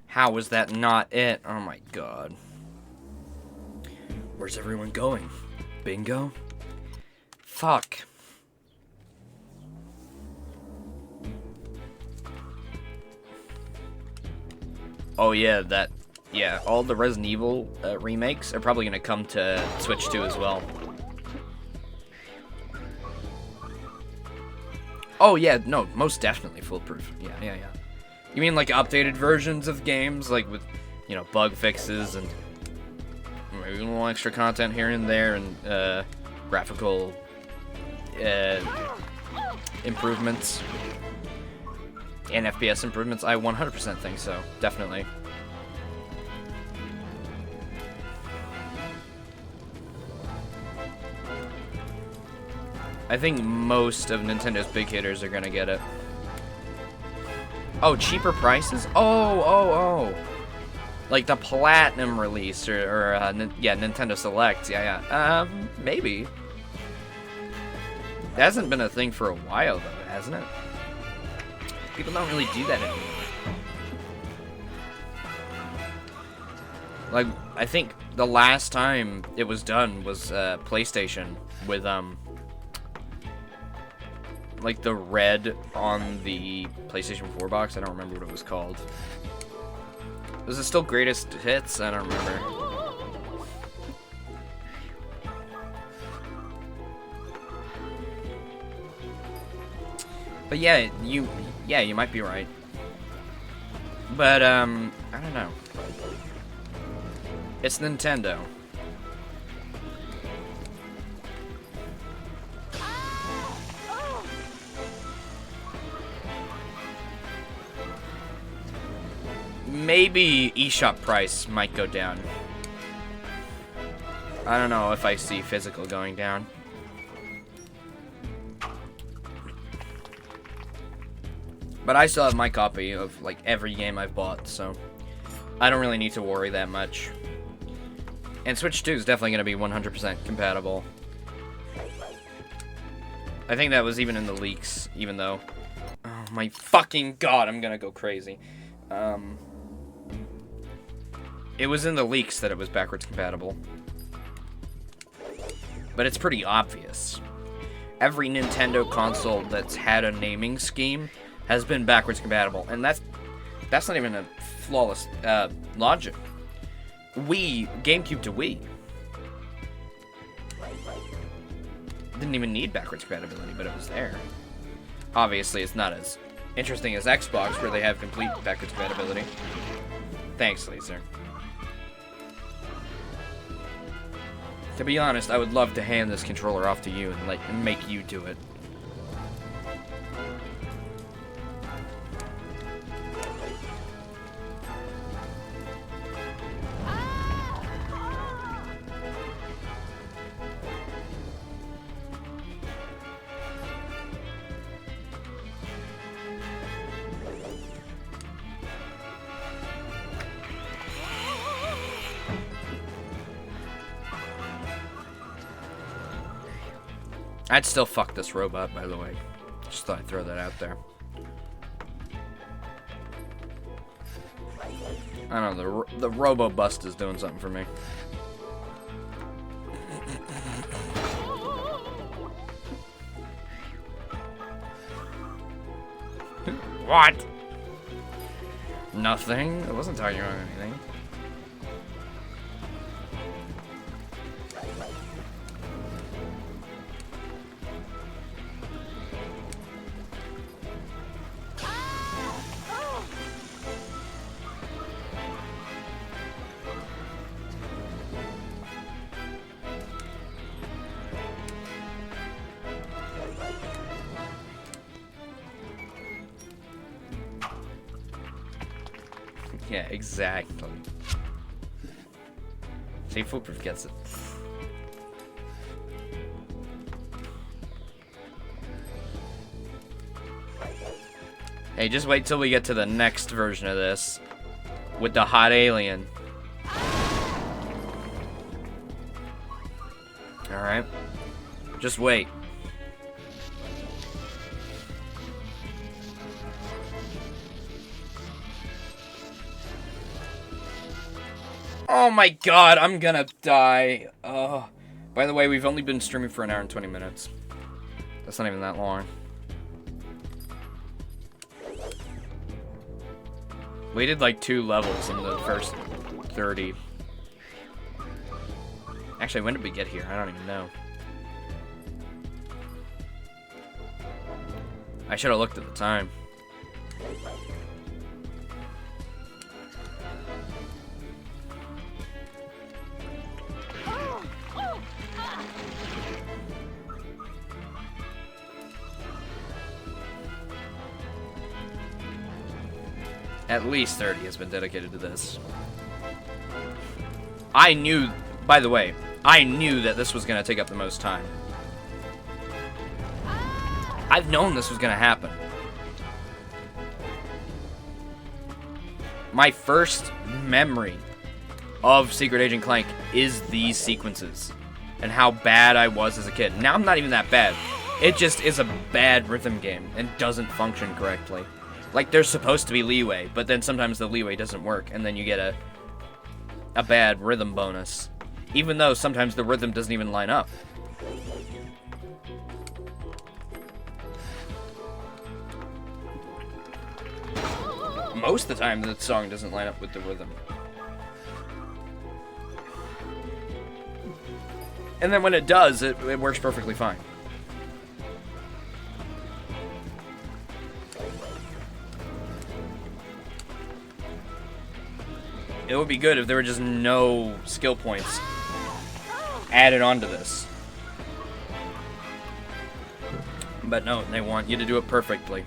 How was that not it? Oh my god. Where's everyone going? Bingo? Fuck. Oh yeah, all the Resident Evil remakes are probably gonna come to Switch 2 as well. Oh yeah, no, most definitely foolproof. Yeah. You mean like updated versions of games, like with, you know, bug fixes and maybe a little extra content here and there, and graphical improvements and FPS improvements? I 100% think so. Definitely. I think most of Nintendo's big hitters are gonna get it. Oh, cheaper prices? Oh. Like the Platinum release, or yeah, Nintendo Select. Yeah. Maybe. That hasn't been a thing for a while, though, hasn't it? People don't really do that anymore. Like, I think the last time it was done was PlayStation with like the red on the PlayStation 4 box. I don't remember what it was called. Was it still Greatest Hits? I don't remember. But yeah, you might be right. But I don't know. It's Nintendo. Maybe eShop price might go down. I don't know if I see physical going down. But I still have my copy of like every game I've bought, so I don't really need to worry that much. And Switch 2 is definitely going to be 100% compatible. I think that was even in the leaks, even though... Oh my fucking god, I'm going to go crazy. It was in the leaks that it was backwards compatible. But it's pretty obvious. Every Nintendo console that's had a naming scheme has been backwards compatible, and that's not even a flawless logic. GameCube to Wii didn't even need backwards compatibility, but it was there. Obviously, it's not as interesting as Xbox, where they have complete backwards compatibility. Thanks, Laser. To be honest, I would love to hand this controller off to you and make you do it. I'd still fuck this robot, by the way. Just thought I'd throw that out there. I don't know, the Robo Bust is doing something for me. What? Nothing? I wasn't talking about anything. Yeah, exactly. See, Foolproof gets it. Hey, just wait till we get to the next version of this with the hot alien. Alright. Just wait. Oh my god, I'm gonna die. By the way, we've only been streaming for an hour and 20 minutes. That's not even that long. We did like 2 levels in the first 30. Actually, when did we get here? I don't even know. I should have looked at the time. At least 30 has been dedicated to this. I knew, by the way, I knew that this was going to take up the most time. I've known this was going to happen. My first memory of Secret Agent Clank is these sequences and how bad I was as a kid. Now I'm not even that bad. It just is a bad rhythm game and doesn't function correctly. Like, there's supposed to be leeway, but then sometimes the leeway doesn't work, and then you get a bad rhythm bonus. Even though sometimes the rhythm doesn't even line up. Most of the time, the song doesn't line up with the rhythm. And then when it does, it works perfectly fine. It would be good if there were just no skill points added onto this. But no, they want you to do it perfectly.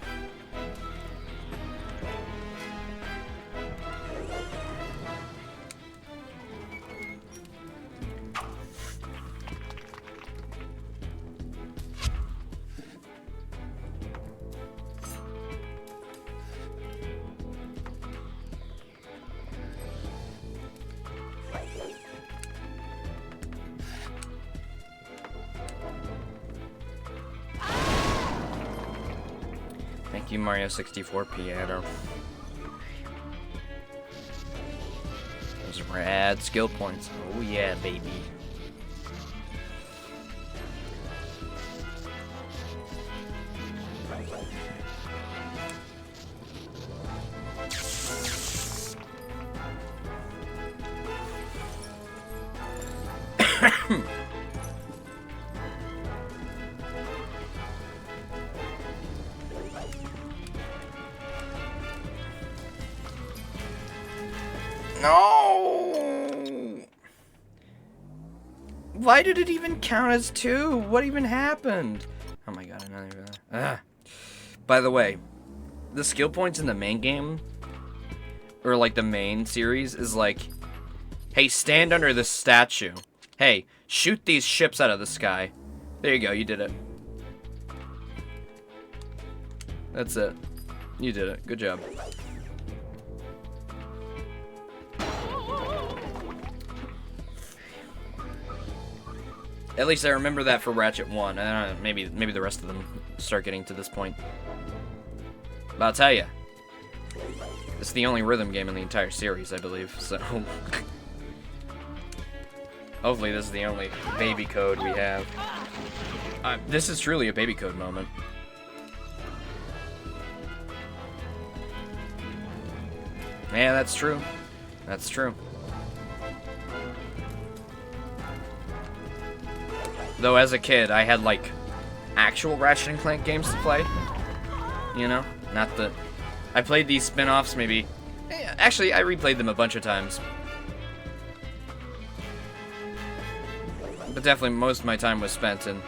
Thank you, Mario 64 Piano. Those rad skill points. Oh yeah, baby. No! Why did it even count as 2? What even happened? Oh my god, another... By the way, the skill points in the main game, or like the main series, is like, hey, stand under this statue. Hey, shoot these ships out of the sky. There you go, you did it. That's it. You did it. Good job. At least I remember that for Ratchet 1. I don't know, maybe the rest of them start getting to this point. But I'll tell you, it's the only rhythm game in the entire series, I believe, so... Hopefully this is the only baby code we have. This is truly a baby code moment. Yeah, that's true. That's true. Though as a kid, I had like actual Ratchet and Clank games to play. You know, not the. I played these spin-offs maybe. Actually, I replayed them a bunch of times. But definitely most of my time was spent in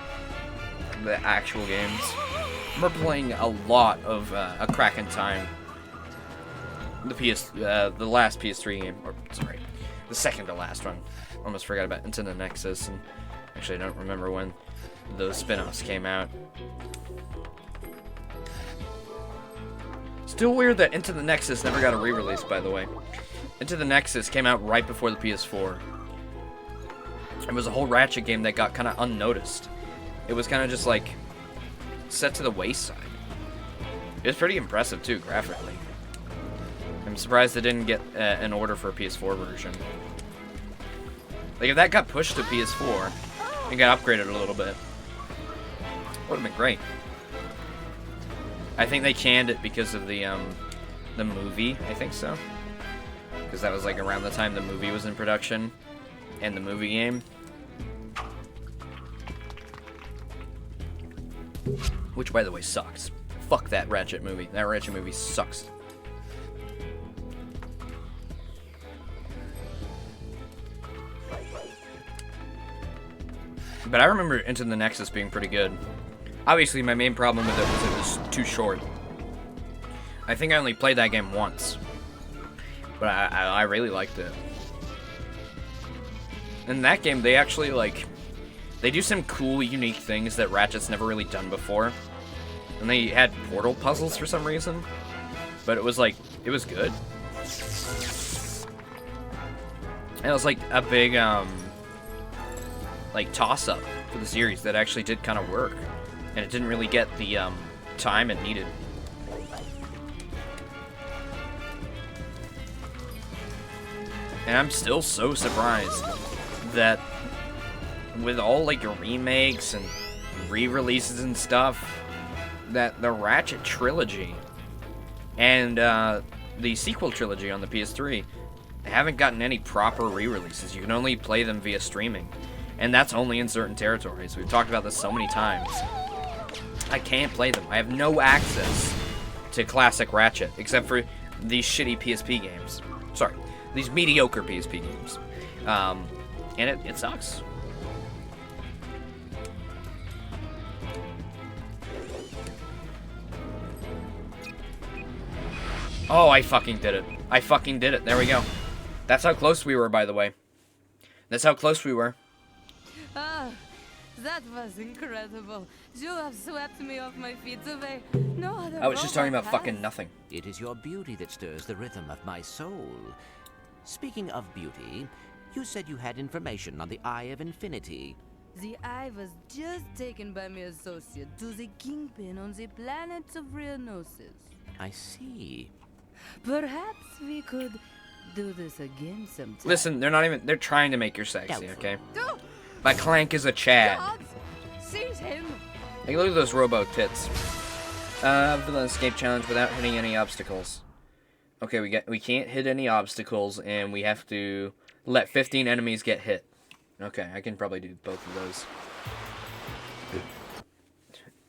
the actual games. I remember playing a lot of A Crack in Time. The last PS3 game, or sorry, the second to last one. Almost forgot about Into the Nexus, and actually I don't remember when those spin-offs came out. Still weird that Into the Nexus never got a re-release, by the way. Into the Nexus came out right before the PS4. It was a whole Ratchet game that got kind of unnoticed. It was kind of just like set to the wayside. It was pretty impressive too, graphically. I'm surprised it didn't get an order for a PS4 version. Like, if that got pushed to PS4 and got upgraded a little bit, Would have been great. I think they canned it because of the movie. I think so. Because that was like around the time the movie was in production, and the movie game. Which, by the way, sucks. Fuck that Ratchet movie. That Ratchet movie sucks. But I remember Into the Nexus being pretty good. Obviously, my main problem with it was too short. I think I only played that game once. But I really liked it. In that game, they actually, like... They do some cool, unique things that Ratchet's never really done before. And they had portal puzzles for some reason. But it was, like... It was good. And it was, like, a big, like, toss-up for the series that actually did kind of work. And it didn't really get the, time it needed. And I'm still so surprised that with all, like, remakes and re-releases and stuff, that the Ratchet trilogy and the sequel trilogy on the PS3 haven't gotten any proper re-releases. You can only play them via streaming. And that's only in certain territories. We've talked about this so many times. I can't play them. I have no access to classic Ratchet, except for these shitty PSP games. Sorry, these mediocre PSP games. And it sucks. Oh, I fucking did it. I fucking did it. There we go. That's how close we were, by the way. That's how close we were. Ah, that was incredible. You have swept me off my feet the way no other I was just talking robot about fucking has. nothing. It is your beauty that stirs the rhythm of my soul. Speaking of beauty, you said you had information on the Eye of Infinity. The eye was just taken by my associate to the kingpin on the planet of Rhinosis. I see. Perhaps we could do this again sometime. Listen, they're trying to make you sexy, Doubtful. okay? Oh, But Clank is a Chad. God! Seize him! Like, look at those robo tits. Villain escape challenge without hitting any obstacles. Okay, we can't hit any obstacles, and we have to let 15 enemies get hit. Okay, I can probably do both of those.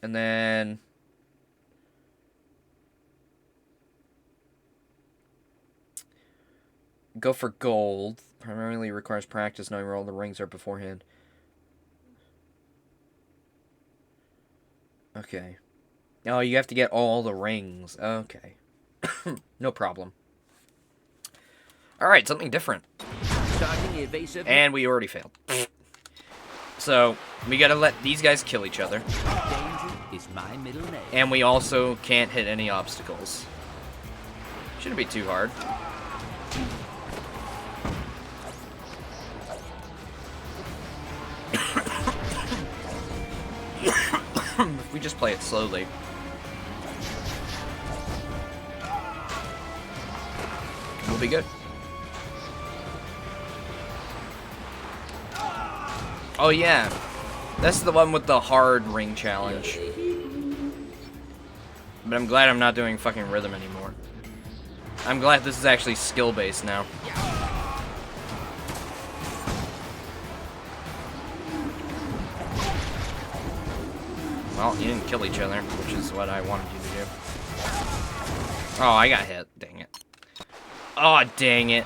And then... Go for gold. Primarily requires practice knowing where all the rings are beforehand. Okay. Oh, you have to get all the rings. Okay. No problem. Alright, something different. Starting evasive. And we already failed. So, we gotta let these guys kill each other. Danger is my middle name. And we also can't hit any obstacles. Shouldn't be too hard. If we just play it slowly. We'll be good. Oh yeah, that's the one with the hard ring challenge. But I'm glad I'm not doing fucking rhythm anymore. I'm glad this is actually skill-based now. Well, you didn't kill each other, which is what I wanted you to do. Oh, I got hit. Dang it. Oh, dang it.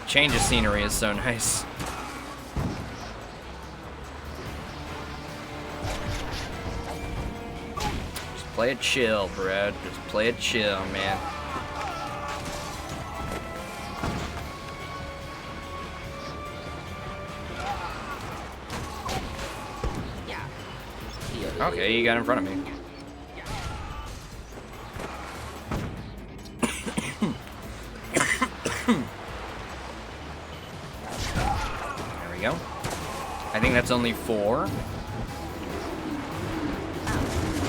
Change of scenery is so nice. Just play it chill, bro. Just play it chill, man. Okay, you got in front of me. There we go. I think that's only 4.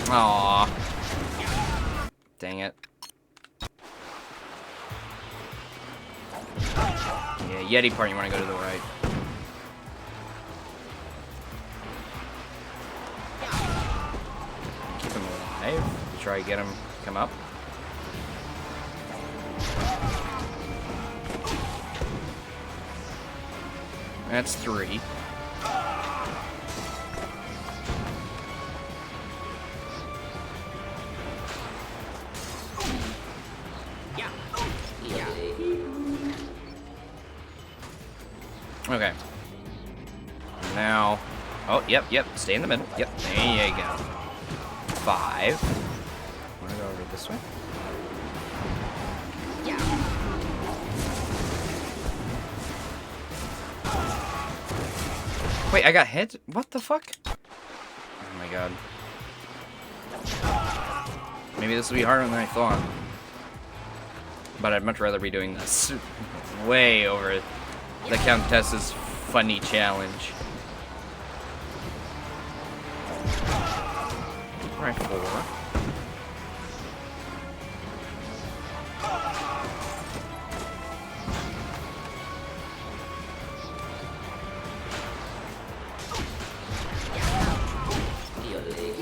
Aww. Dang it. Yeah, Yeti part, you want to go to the right. Keep him alive. Try to get him to come up. That's 3. Okay. Now, oh, yep, stay in the middle. Yep, there you go. 5. Wanna go over this way? Wait, I got hit? What the fuck? Oh my god. Maybe this will be harder than I thought. But I'd much rather be doing this way over the Countess's funny challenge. Alright, 4.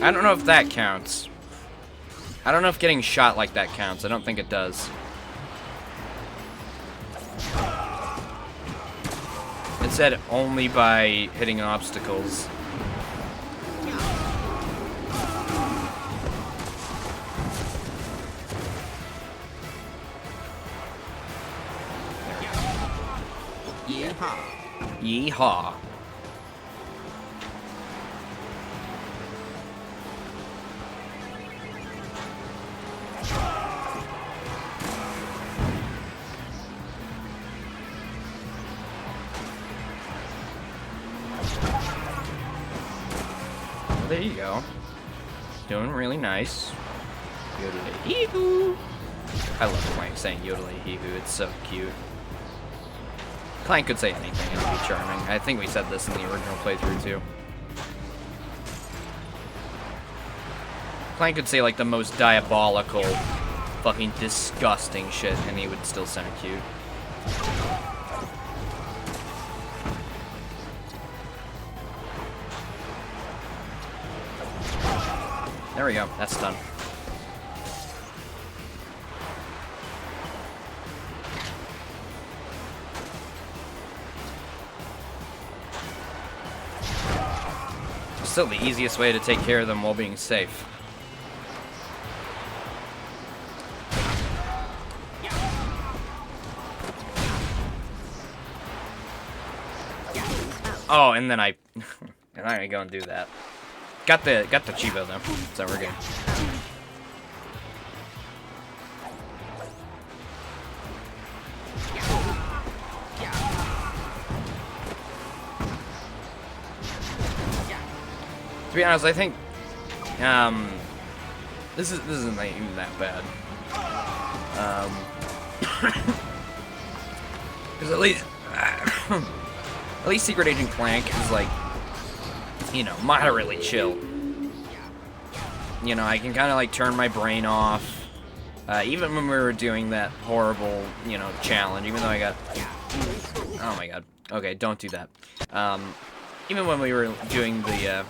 I don't know if that counts. I don't know if getting shot like that counts. I don't think it does. It said only by hitting obstacles. Yeehaw. There you go. Doing really nice. Yodelay-hee-hoo. I love Clank saying yodelay-hee-hoo. It's so cute. Clank could say anything and it'd be charming. I think we said this in the original playthrough too. Clank could say like the most diabolical, fucking disgusting shit and he would still sound cute. There we go. That's done. Still the easiest way to take care of them while being safe. Oh, and then I go and do that. Got the Chivo though, so we're good. To be honest, I think this isn't like even that bad. Because at least Secret Agent Clank is like, you know, moderately chill. You know, I can kind of like turn my brain off. Even when we were doing that horrible, you know, challenge, even though I got, oh my god, okay, don't do that. Even when we were doing the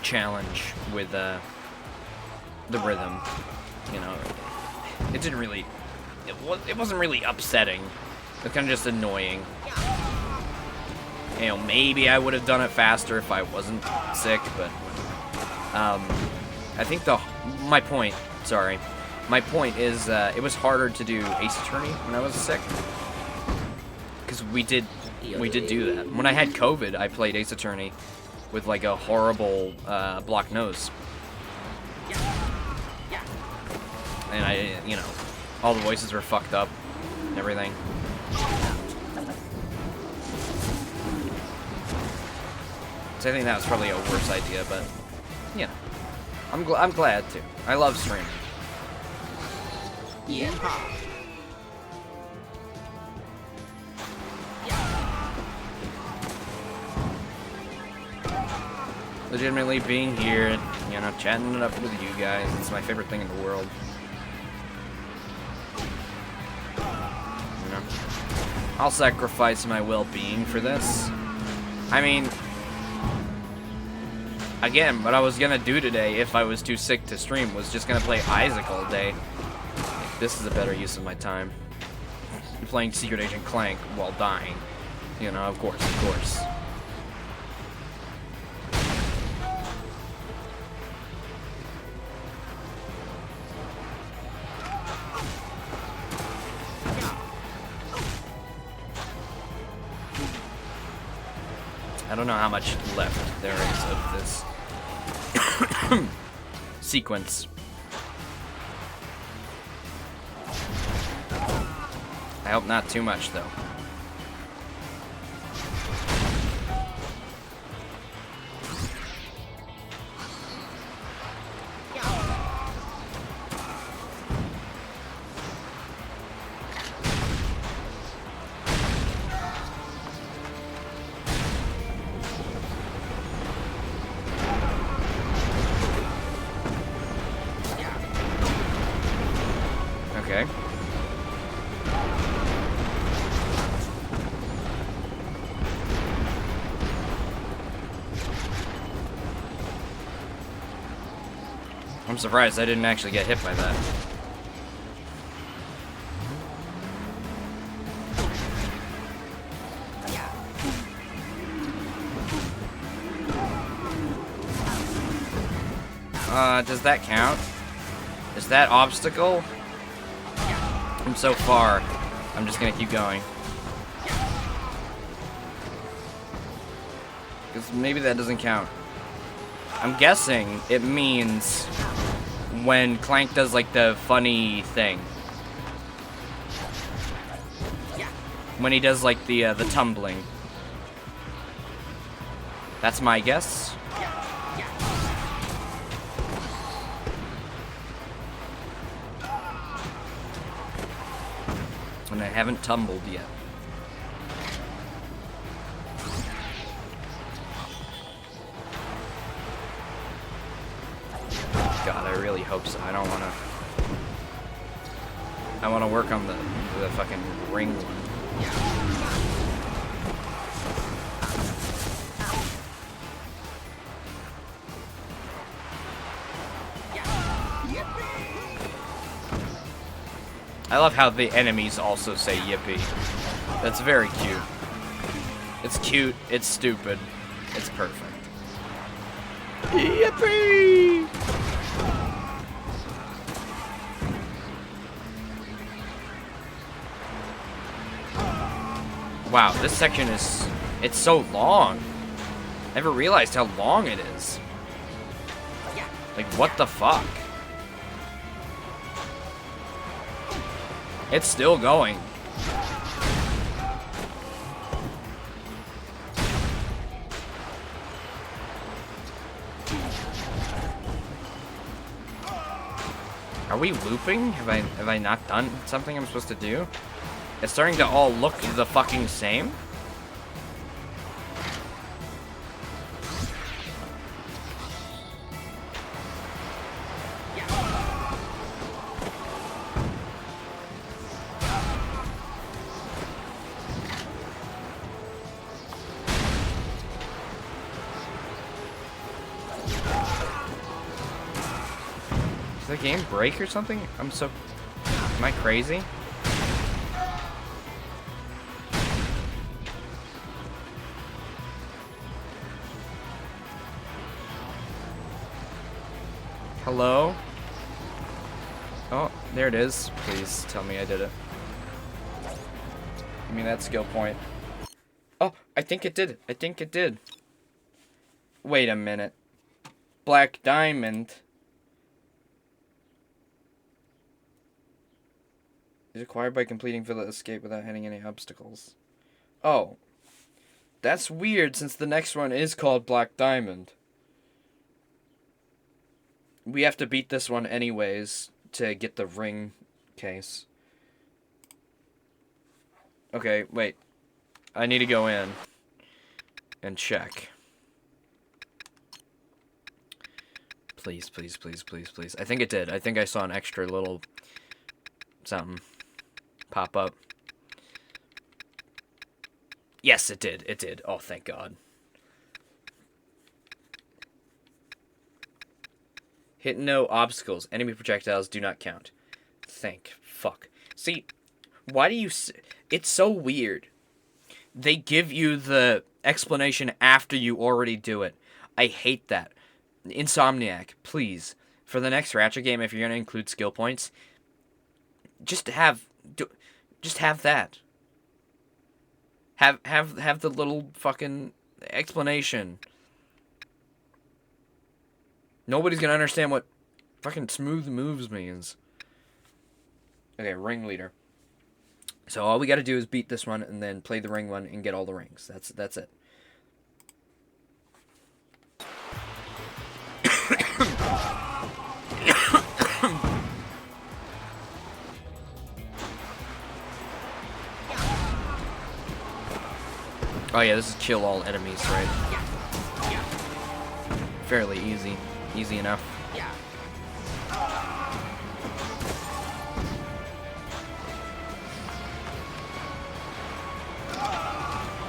challenge with the rhythm, you know, it didn't really, it wasn't really upsetting. It was kind of just annoying. You know, maybe I would have done it faster if I wasn't sick, but I think my point is it was harder to do Ace Attorney when I was sick, because we did do that. When I had COVID, I played Ace Attorney with like a horrible blocked nose, and you know, all the voices were fucked up and everything. So I think that was probably a worse idea, but you know, I'm glad too. I love streaming. Yeah. Legitimately being here, and, you know, chatting it up with you guys, it's my favorite thing in the world. I'll sacrifice my well-being for this. I mean, again, what I was gonna do today, if I was too sick to stream, was just gonna play Isaac all day. This is a better use of my time. Playing Secret Agent Clank while dying. You know, of course, of course. I don't know how much left there is of this sequence. I hope not too much, though. Okay. I'm surprised I didn't actually get hit by that. Does that count? Is that obstacle? I'm so far. I'm just gonna keep going. Because maybe that doesn't count. I'm guessing it means when Clank does like the funny thing. When he does like the tumbling. That's my guess. And I haven't tumbled yet. God, I really hope so. I don't wanna... I wanna work on the fucking ring one. I love how the enemies also say yippee. That's very cute. It's cute, it's stupid, it's perfect. Yippee! Wow, this section is... it's so long. Never realized how long it is. Like, what the fuck? It's still going. Are we looping? Have I not done something I'm supposed to do? It's starting to all look the fucking same. Did the game break or something? Am I crazy? Hello? Oh, there it is. Please tell me I did it. Give me that skill point. Oh, I think it did. I think it did. Wait a minute. Black diamond. Is acquired by completing Villa Escape without hitting any obstacles. Oh. That's weird since the next one is called Black Diamond. We have to beat this one anyways to get the ring case. Okay, wait. I need to go in and check. Please, please, please, please, please. I think it did. I think I saw an extra little something pop up. Yes, it did. It did. Oh, thank God. Hit no obstacles. Enemy projectiles do not count. Thank fuck. See, why do you... It's so weird. They give you the explanation after you already do it. I hate that. Insomniac, please. For the next Ratchet game, if you're going to include skill points, just have that. Have the little fucking explanation. Nobody's gonna understand what fucking smooth moves means. Okay, ringleader. So all we gotta do is beat this one and then play the ring one and get all the rings. That's it. Oh yeah, this is kill all enemies, right? Fairly easy. Easy enough.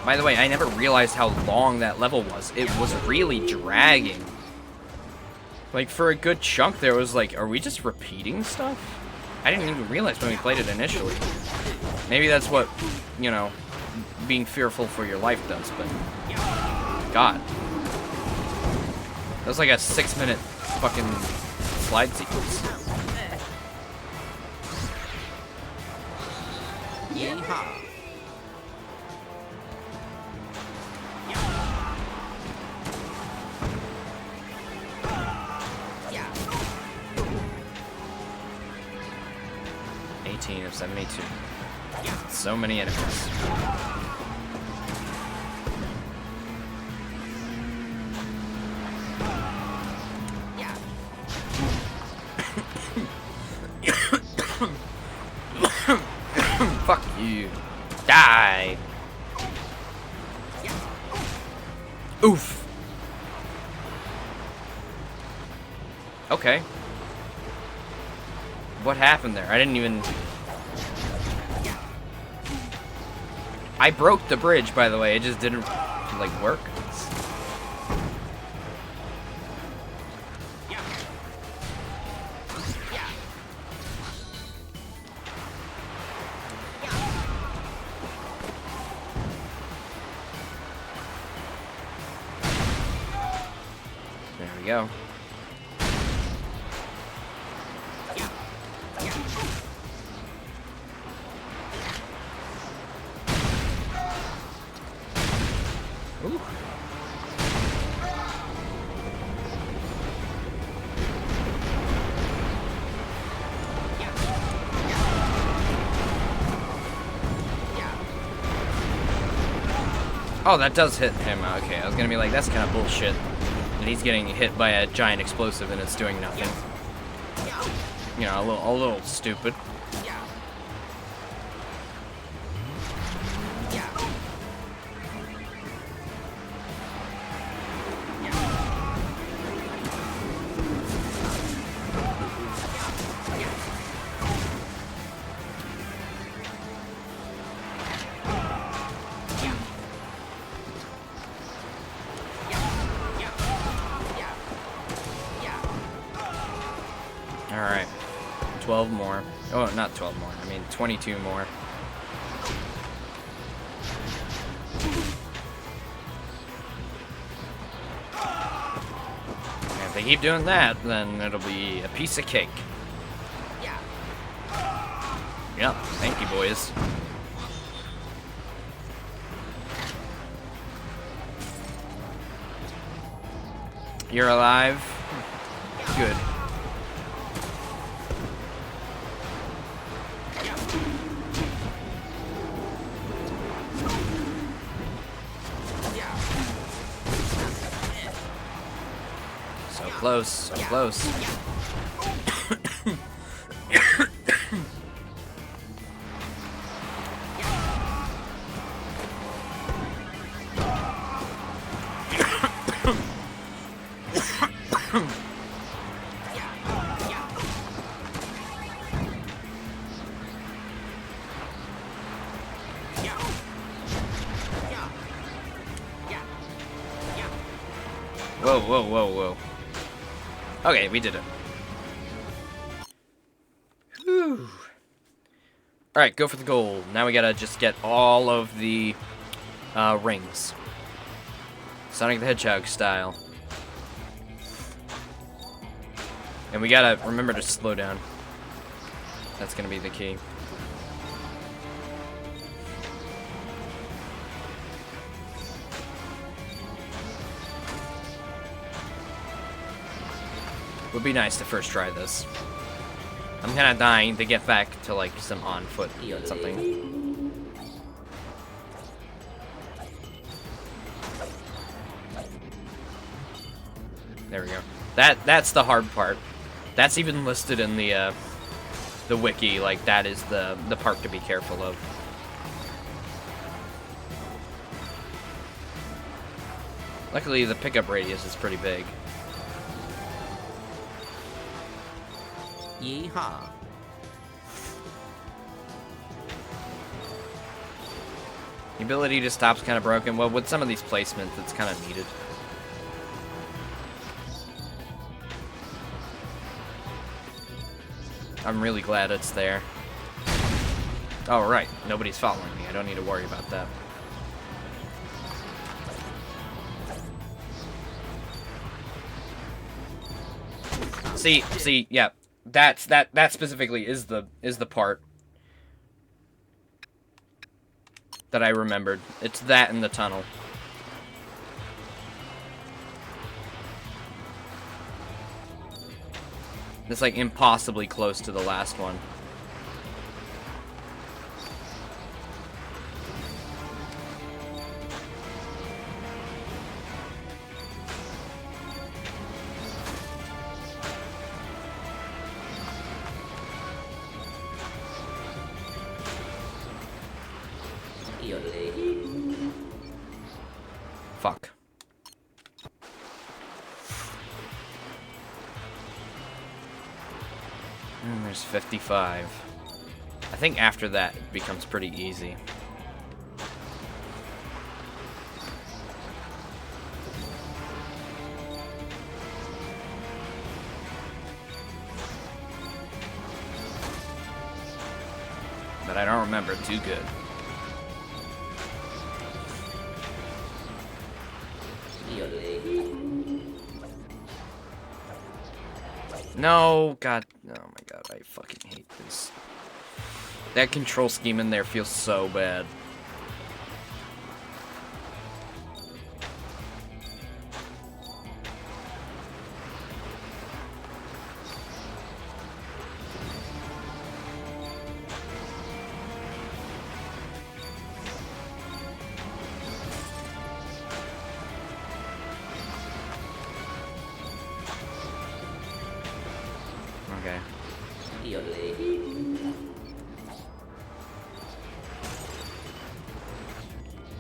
By the way, I never realized how long that level was. It was really dragging. Like, for a good chunk there was like, are we just repeating stuff? I didn't even realize when we played it initially. Maybe that's what, you know, being fearful for your life does, but... God. That was like a 6-minute fucking slide sequence. Yeehaw. 18 of 72. So many enemies. Fuck you. Die. Oof. Okay. What happened there? I didn't even... I broke the bridge, by the way. It just didn't, like, work. There we go. Ooh. Oh, that does hit him. Okay, I was gonna be like, that's kind of bullshit. And he's getting hit by a giant explosive and it's doing nothing. You know, a little stupid. Alright. 12 more. Oh, not 12 more. I mean, 22 more. And if they keep doing that, then it'll be a piece of cake. Yep. Thank you, boys. You're alive? Good. So close, so close. Whoa, whoa, whoa, whoa. Okay, we did it. Whew. Alright, go for the gold. Now we gotta just get all of the rings. Sonic the Hedgehog style. And we gotta remember to slow down. That's gonna be the key. Would be nice to first try this. I'm kind of dying to get back to like some on foot something. There we go. That's the hard part. That's even listed in the wiki. Like that is the part to be careful of. Luckily, the pickup radius is pretty big. Yeehaw. The ability to stop's kind of broken. Well, with some of these placements, it's kind of needed. I'm really glad it's there. Oh, right. Nobody's following me. I don't need to worry about that. See, yeah. That specifically is the part that I remembered. It's that in the tunnel. It's like impossibly close to the last one. Fuck. And there's 55. I think after that it becomes pretty easy. But I don't remember too good. No, God, oh my God, I fucking hate this. That control scheme in there feels so bad. Okay.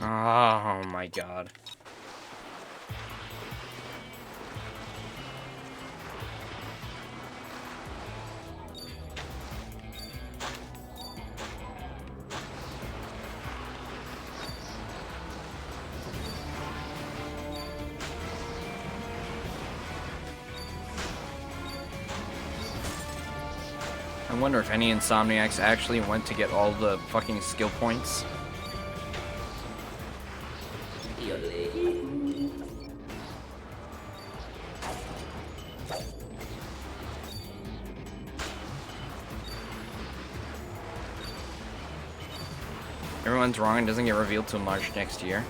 Oh my God. I wonder if any Insomniacs actually went to get all the fucking skill points. Everyone's wrong and doesn't get revealed till March next year.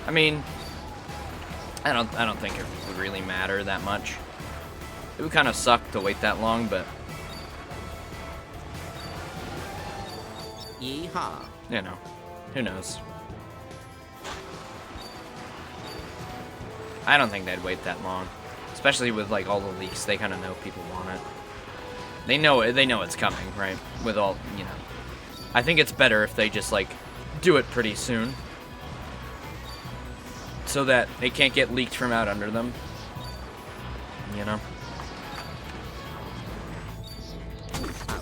I mean, I don't think it would really matter that much. It would kind of suck to wait that long, but Yeehaw. you know, who knows? I don't think they'd wait that long, especially with like all the leaks. They kind of know people want it. They know it's coming, right? With all, you know. I think it's better if they just like do it pretty soon, so that they can't get leaked from out under them. You know.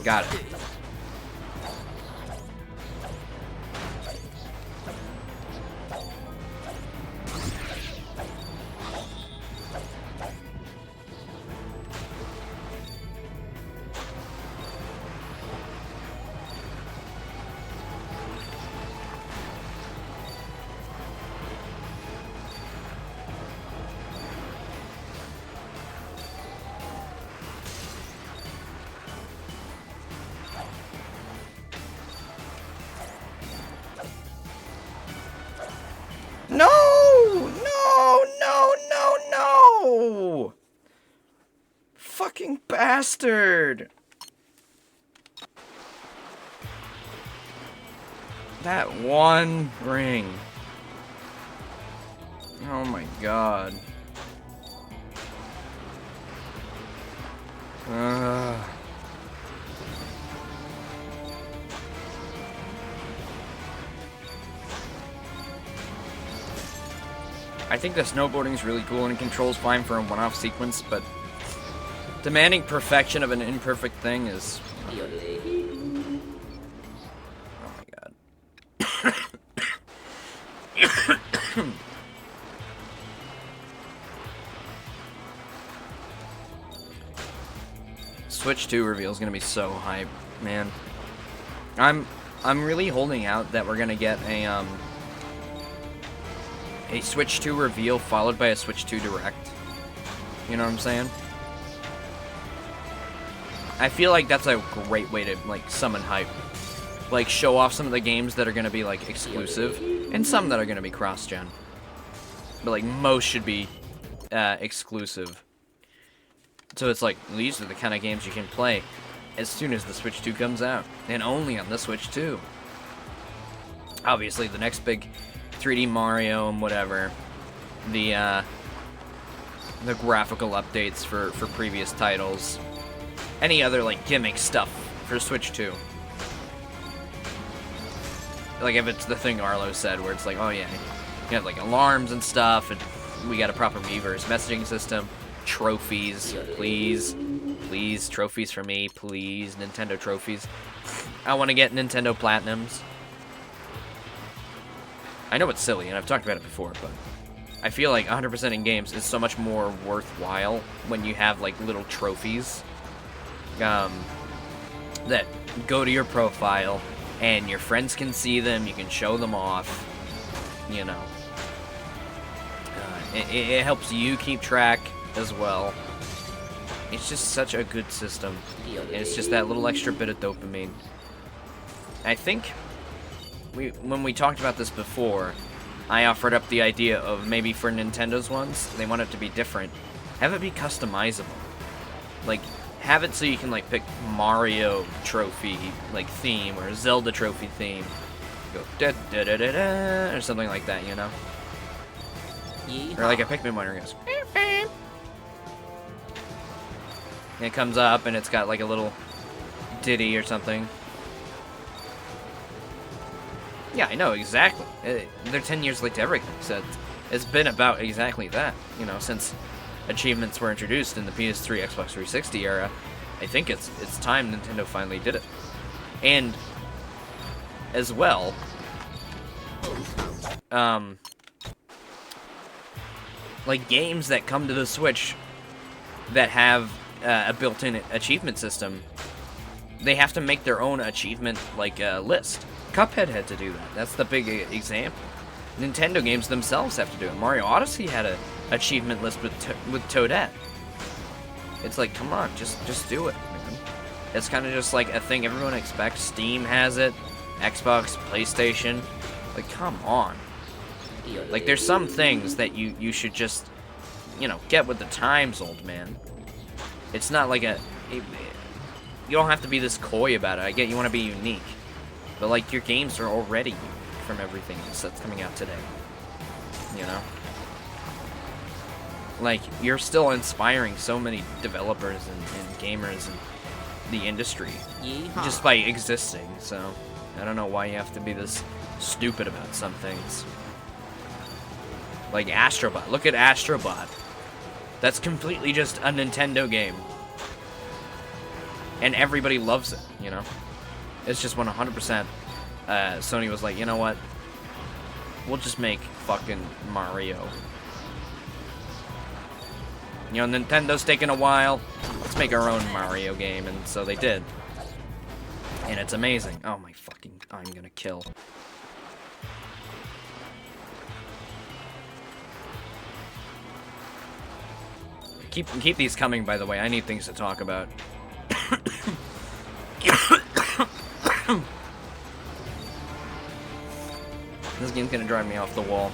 Got it. fucking bastard! That one ring. Oh my god. I think the snowboarding is really cool and controls fine for a one-off sequence, but demanding perfection of an imperfect thing is... Oh my god. Switch 2 reveal is gonna be so hype, man. I'm really holding out that we're gonna get a Switch 2 reveal followed by a Switch 2 Direct. You know what I'm saying? I feel like that's a great way to, like, summon hype. Like, show off some of the games that are gonna be, like, exclusive, and some that are gonna be cross-gen. But, like, most should be exclusive. So it's like, these are the kind of games you can play as soon as the Switch 2 comes out, and only on the Switch 2. Obviously, the next big 3D Mario and whatever, the graphical updates for previous titles, any other, like, gimmick stuff for Switch 2. Like, if it's the thing Arlo said, where it's like, oh yeah, you have, like, alarms and stuff, and we got a proper Miiverse messaging system. Trophies, please. Please, trophies for me, please. Nintendo trophies. I want to get Nintendo Platinums. I know it's silly, and I've talked about it before, but I feel like 100% in games is so much more worthwhile when you have, like, little trophies that go to your profile, and your friends can see them, you can show them off, you know. It helps you keep track as well. It's just such a good system. And it's just that little extra bit of dopamine. I think when we talked about this before, I offered up the idea of maybe for Nintendo's ones, they want it to be different. Have it be customizable. Like, have it so you can, like, pick Mario trophy, like, theme, or Zelda trophy theme. Go da-da-da-da-da, or something like that, you know? Or like a Pikmin one where it goes beep, beep. And it comes up and it's got like a little ditty or something. Yeah, I know, exactly. They're 10 years late to everything, so it's been about exactly that, you know, since achievements were introduced in the PS3, Xbox 360 era. I think it's time Nintendo finally did it. And as well, like games that come to the Switch that have a built-in achievement system, they have to make their own achievement, like, list. Cuphead had to do that. That's the big example. Nintendo games themselves have to do it. Mario Odyssey had a achievement list with Toadette. It's like, come on, just do it, man. It's kind of just like a thing everyone expects. Steam has it, Xbox, PlayStation. Like, come on. Like, there's some things that you should just, you know, get with the times, old man. It's not like you don't have to be this coy about it. I get you want to be unique. But, like, your games are already unique from everything else that's coming out today. You know? Like, you're still inspiring so many developers and gamers and the industry. Yeehaw. Just by existing, so I don't know why you have to be this stupid about some things. Like Astrobot. Look at Astrobot. That's completely just a Nintendo game. And everybody loves it, you know? It's just 100%. Sony was like, you know what? We'll just make fucking Mario. You know, Nintendo's taking a while. Let's make our own Mario game. And so they did. And it's amazing. Oh my fucking... I'm gonna kill. Keep these coming, by the way. I need things to talk about. This game's gonna drive me off the wall.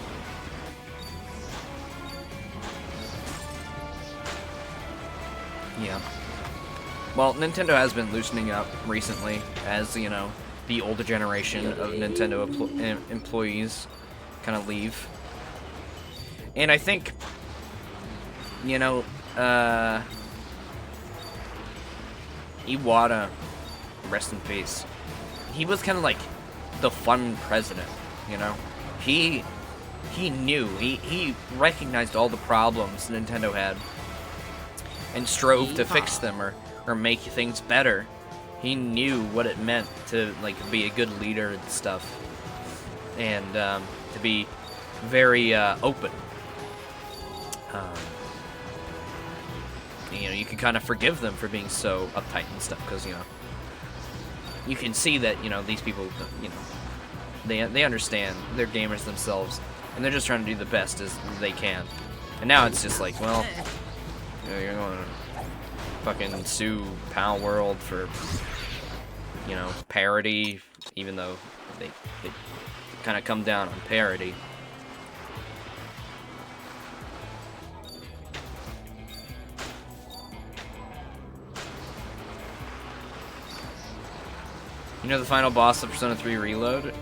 Yeah. Well, Nintendo has been loosening up recently, as, you know, the older generation of Nintendo employees kind of leave. And I think, you know, Iwata, rest in peace, he was kind of like the fun president, you know? He knew, he recognized all the problems Nintendo had and strove to fix them or make things better. He knew what it meant to, like, be a good leader and stuff. And, to be very, open. You know, you can kind of forgive them for being so uptight and stuff, because, you know, you can see that, you know, these people, you know, they understand. They're gamers themselves, and they're just trying to do the best as they can. And now it's just like, well, you know, you're going to fucking sue Pal World for, you know, parody, even though they kind of come down on parody. You know the final boss of Persona 3 Reload,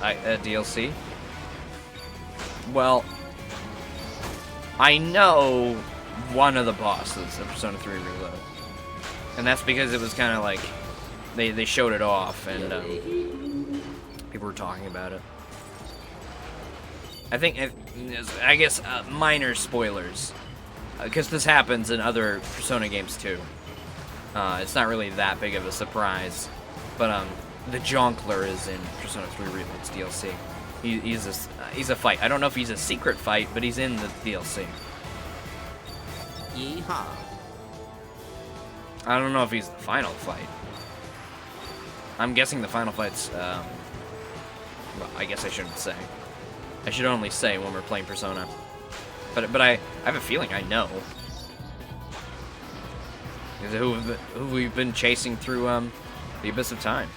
DLC? Well, I know one of the bosses of Persona 3 Reload, and that's because it was kind of like they showed it off, and people were talking about it. I guess minor spoilers, because this happens in other Persona games too. It's not really that big of a surprise. But, the Jonkler is in Persona 3 Reload's DLC. He's a fight. I don't know if he's a secret fight, but he's in the DLC. Yeehaw. I don't know if he's the final fight. I'm guessing the final fight's, well, I guess I shouldn't say. I should only say when we're playing Persona. But I have a feeling I know. Who we've been chasing through, the Abyss of Time.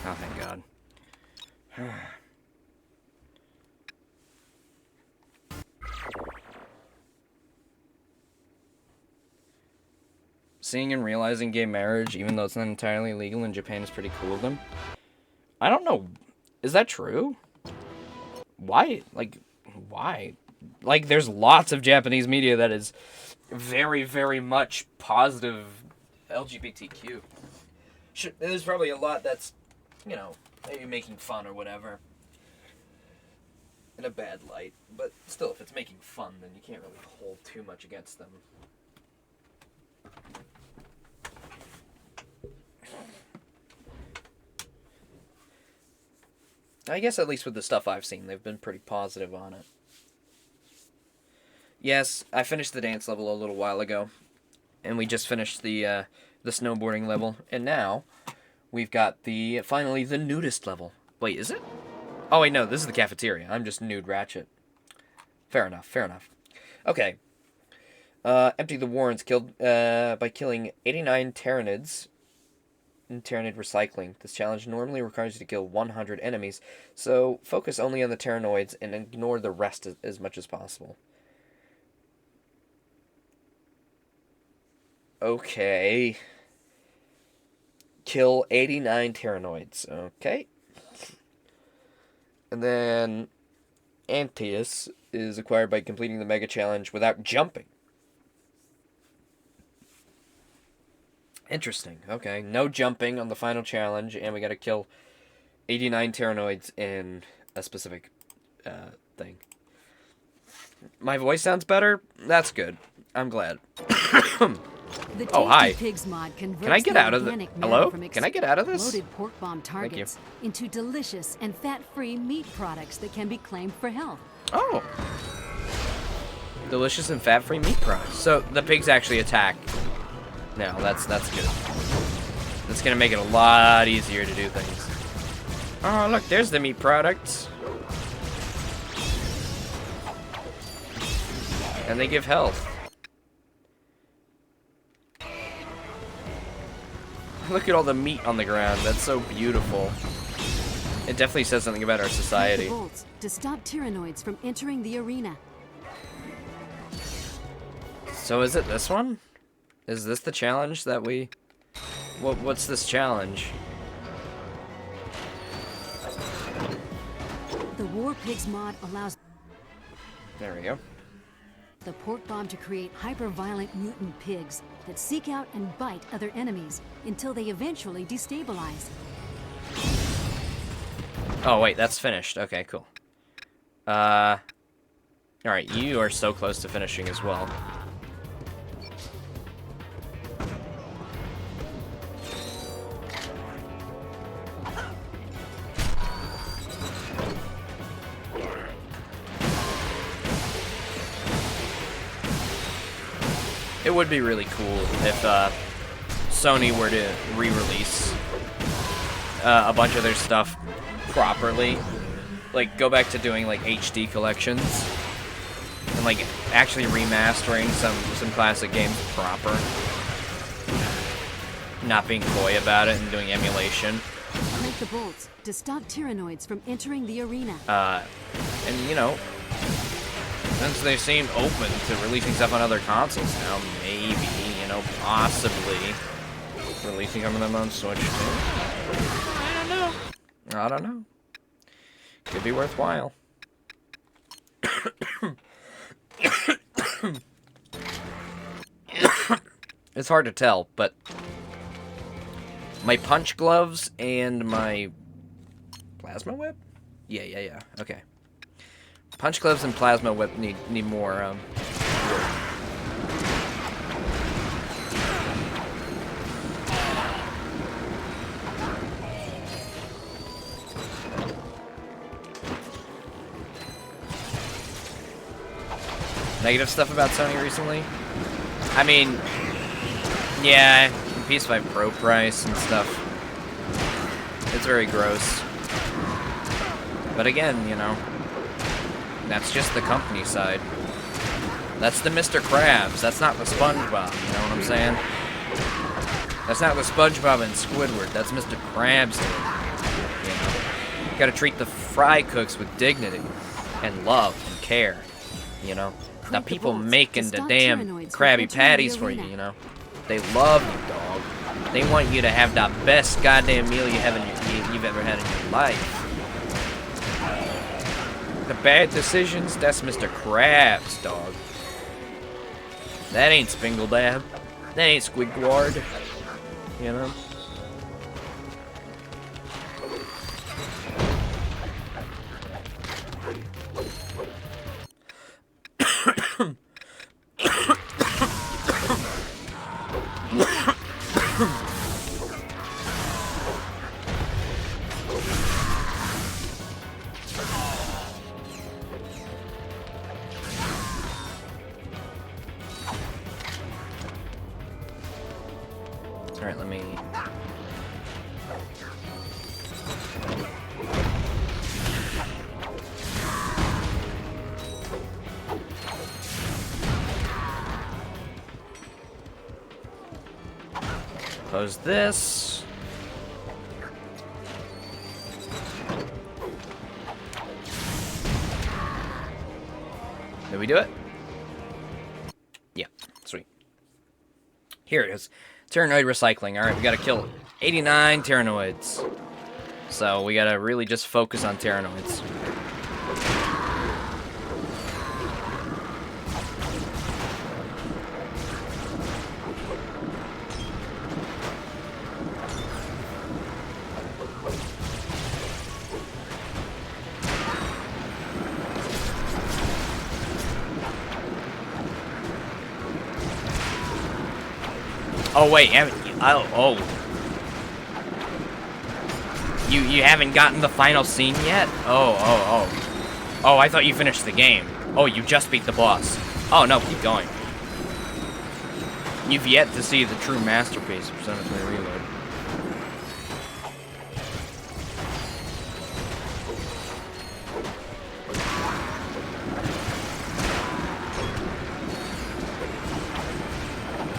Oh, thank God. Seeing and realizing gay marriage, even though it's not entirely legal in Japan, is pretty cool of them. I don't know. Is that true? Why? Like, why? Like, there's lots of Japanese media that is very, very much positive LGBTQ. There's probably a lot that's, you know, maybe making fun or whatever. In a bad light. But still, if it's making fun, then you can't really hold too much against them. I guess at least with the stuff I've seen, they've been pretty positive on it. Yes, I finished the dance level a little while ago. And we just finished the snowboarding level. And now we've got finally the nudist level. Wait, is it? Oh wait, no, this is the cafeteria. I'm just Nude Ratchet. Fair enough, fair enough. Okay. Empty the warrens killed by killing 89 Tyranids in Tyranid recycling. This challenge normally requires you to kill 100 enemies, so focus only on the Tyranoids and ignore the rest as much as possible. Okay. Kill 89 Tyranoids. Okay. And then Antaeus is acquired by completing the Mega Challenge without jumping. Interesting. Okay. No jumping on the final challenge, and we gotta kill 89 Tyranoids in a specific thing. My voice sounds better? That's good. I'm glad. The Oh, hi. Tasty Pigs mod converts Can I get the out of the... organic Hello? matter from Can I get out of this? exploded pork bomb targets into delicious and fat-free meat products that can be claimed for health. Oh. Delicious and fat-free meat products. So the pigs actually attack. No, that's good. That's gonna make it a lot easier to do things. Oh, look, there's the meat products. And they give health. Look at all the meat on the ground. That's so beautiful. It definitely says something about our society. The bolts to stop tyrannoids from entering the arena. So is it this one? Is this the challenge that we... What's this challenge? The War Pigs mod allows There we go. the pork bomb to create hyper-violent mutant pigs that seek out and bite other enemies until they eventually destabilize. Oh, wait, that's finished. Okay, cool. Alright, you are so close to finishing as well. It would be really cool if Sony were to re-release a bunch of their stuff properly. Like, go back to doing, like, HD collections. And, like, actually remastering some classic games proper. Not being coy about it and doing emulation. Crank the bolts to stop tyrannoids from entering the arena. And, you know, since they seem open to releasing stuff on other consoles now, maybe, you know, possibly releasing some of them on Switch, too. I don't know. Could be worthwhile. It's hard to tell, but my punch gloves and my plasma whip? Yeah. Okay. Punch gloves and plasma whip need more work. Negative stuff about Sony recently? I mean, yeah, PS5 Pro price and stuff. It's very gross. But again, you know, that's just the company side. That's the Mr. Krabs. That's not the SpongeBob, you know what I'm saying? That's not the SpongeBob and Squidward. That's Mr. Krabs. You know? You gotta treat the fry cooks with dignity and love and care, you know? The people making the damn Krabby Patties for you, you know? They love you, dog. They want you to have the best goddamn meal you've ever had in your life. The bad decisions, that's Mr. Krabs, dog. That ain't Spinglebab. That ain't Squidward. You know? Alright, let me... close this. Did we do it? Yeah, sweet. Here it is. Tyrannoid recycling. Alright, we gotta kill 89 Tyrannoids. So we gotta really just focus on Tyrannoids. Oh wait, oh. You haven't gotten the final scene yet? Oh. Oh, I thought you finished the game. Oh, you just beat the boss. Oh no, keep going. You've yet to see the true masterpiece of Son of the Reload.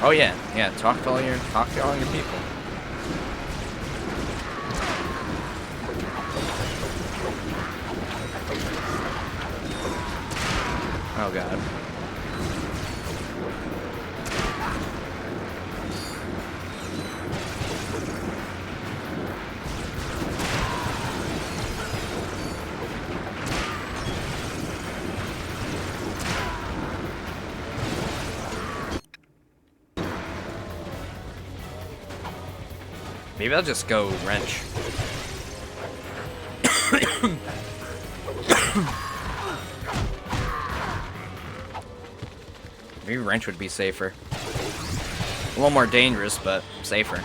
Oh yeah, talk to all your people. Oh god. Maybe I'll just go wrench. Maybe wrench would be safer. A little more dangerous, but safer.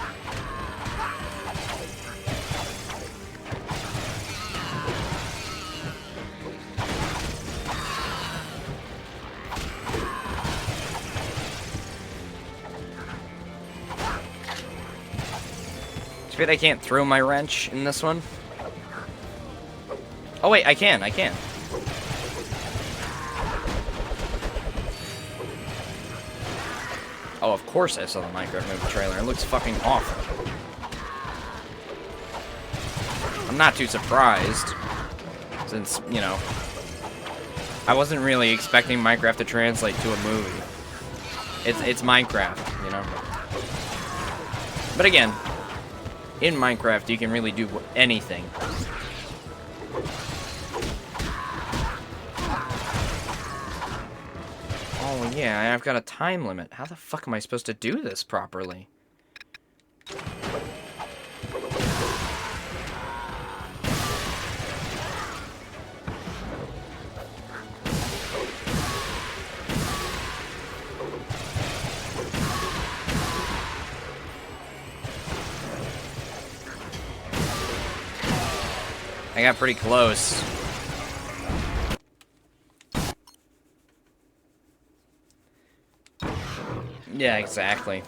Too bad I can't throw my wrench in this one. Oh wait, I can. Oh, of course I saw the Minecraft movie trailer. It looks fucking awful. I'm not too surprised, since, you know, I wasn't really expecting Minecraft to translate to a movie. It's Minecraft, you know. But again, in Minecraft, you can really do anything. Oh yeah, I've got a time limit. How the fuck am I supposed to do this properly? I got pretty close. Yeah, exactly.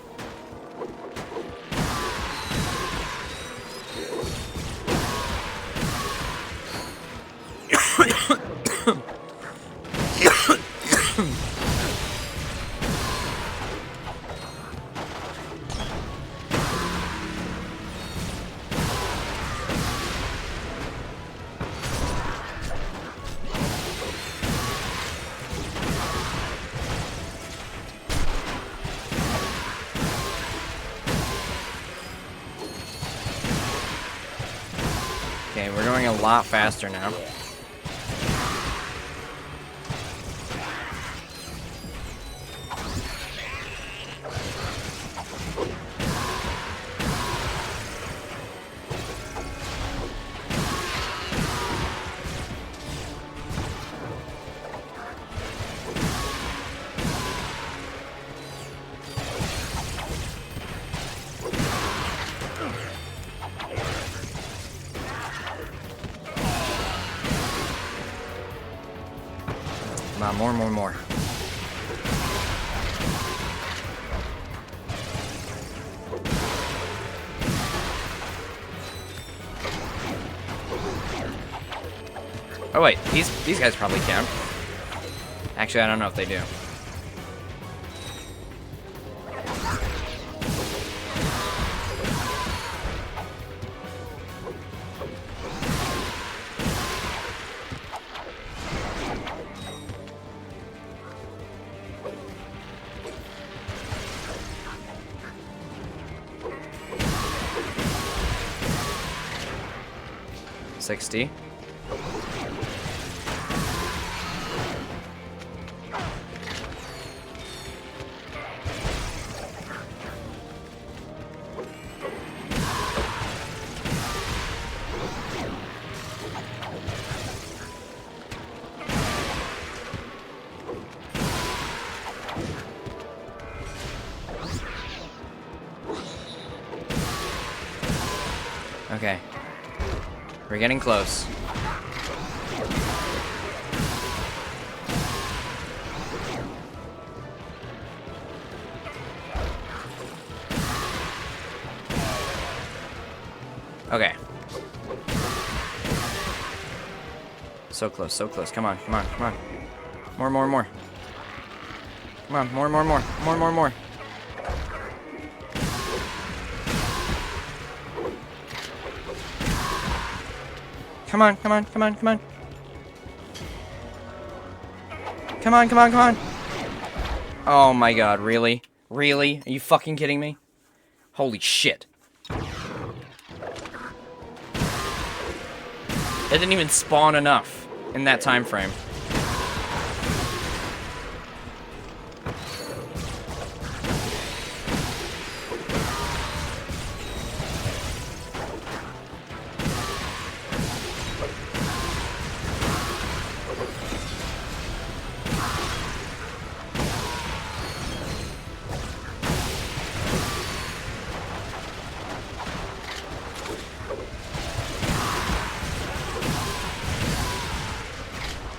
Okay, we're going a lot faster now. Come on, more. Oh wait, these guys probably count. Actually, I don't know if they do. $60. Okay. We're getting close. Okay. So close, so close. Come on, come on, come on. More, more, more. Come on, more, more, more. More, more, more. Come on, come on, come on, come on. Come on, come on, come on. Oh my god, really? Really? Are you fucking kidding me? Holy shit. It didn't even spawn enough in that time frame.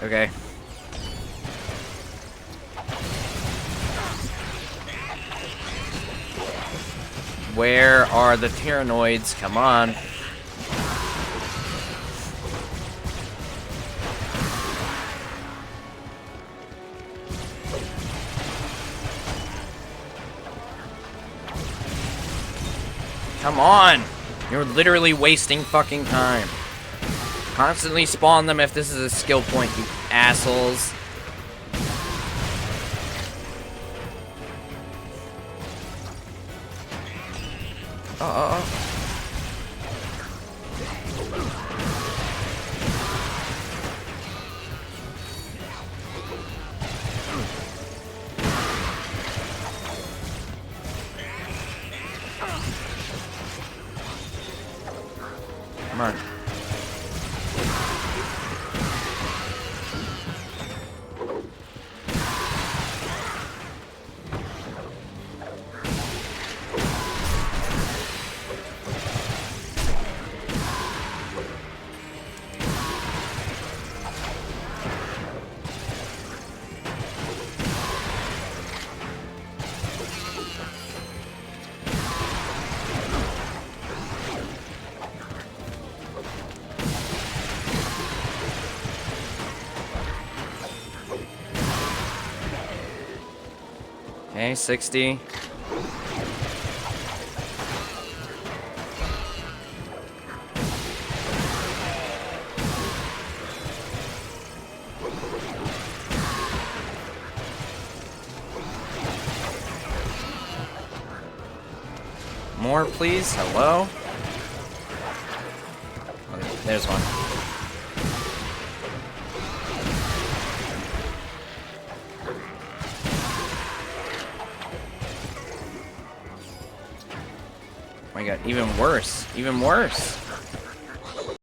Okay. Where are the Tyrannoids? Come on. Come on! You're literally wasting fucking time. Constantly spawn them if this is a skill point, you assholes. Come on. Okay, 60. More, please. Hello? Oh, there's one. Oh my god, even worse. Even worse.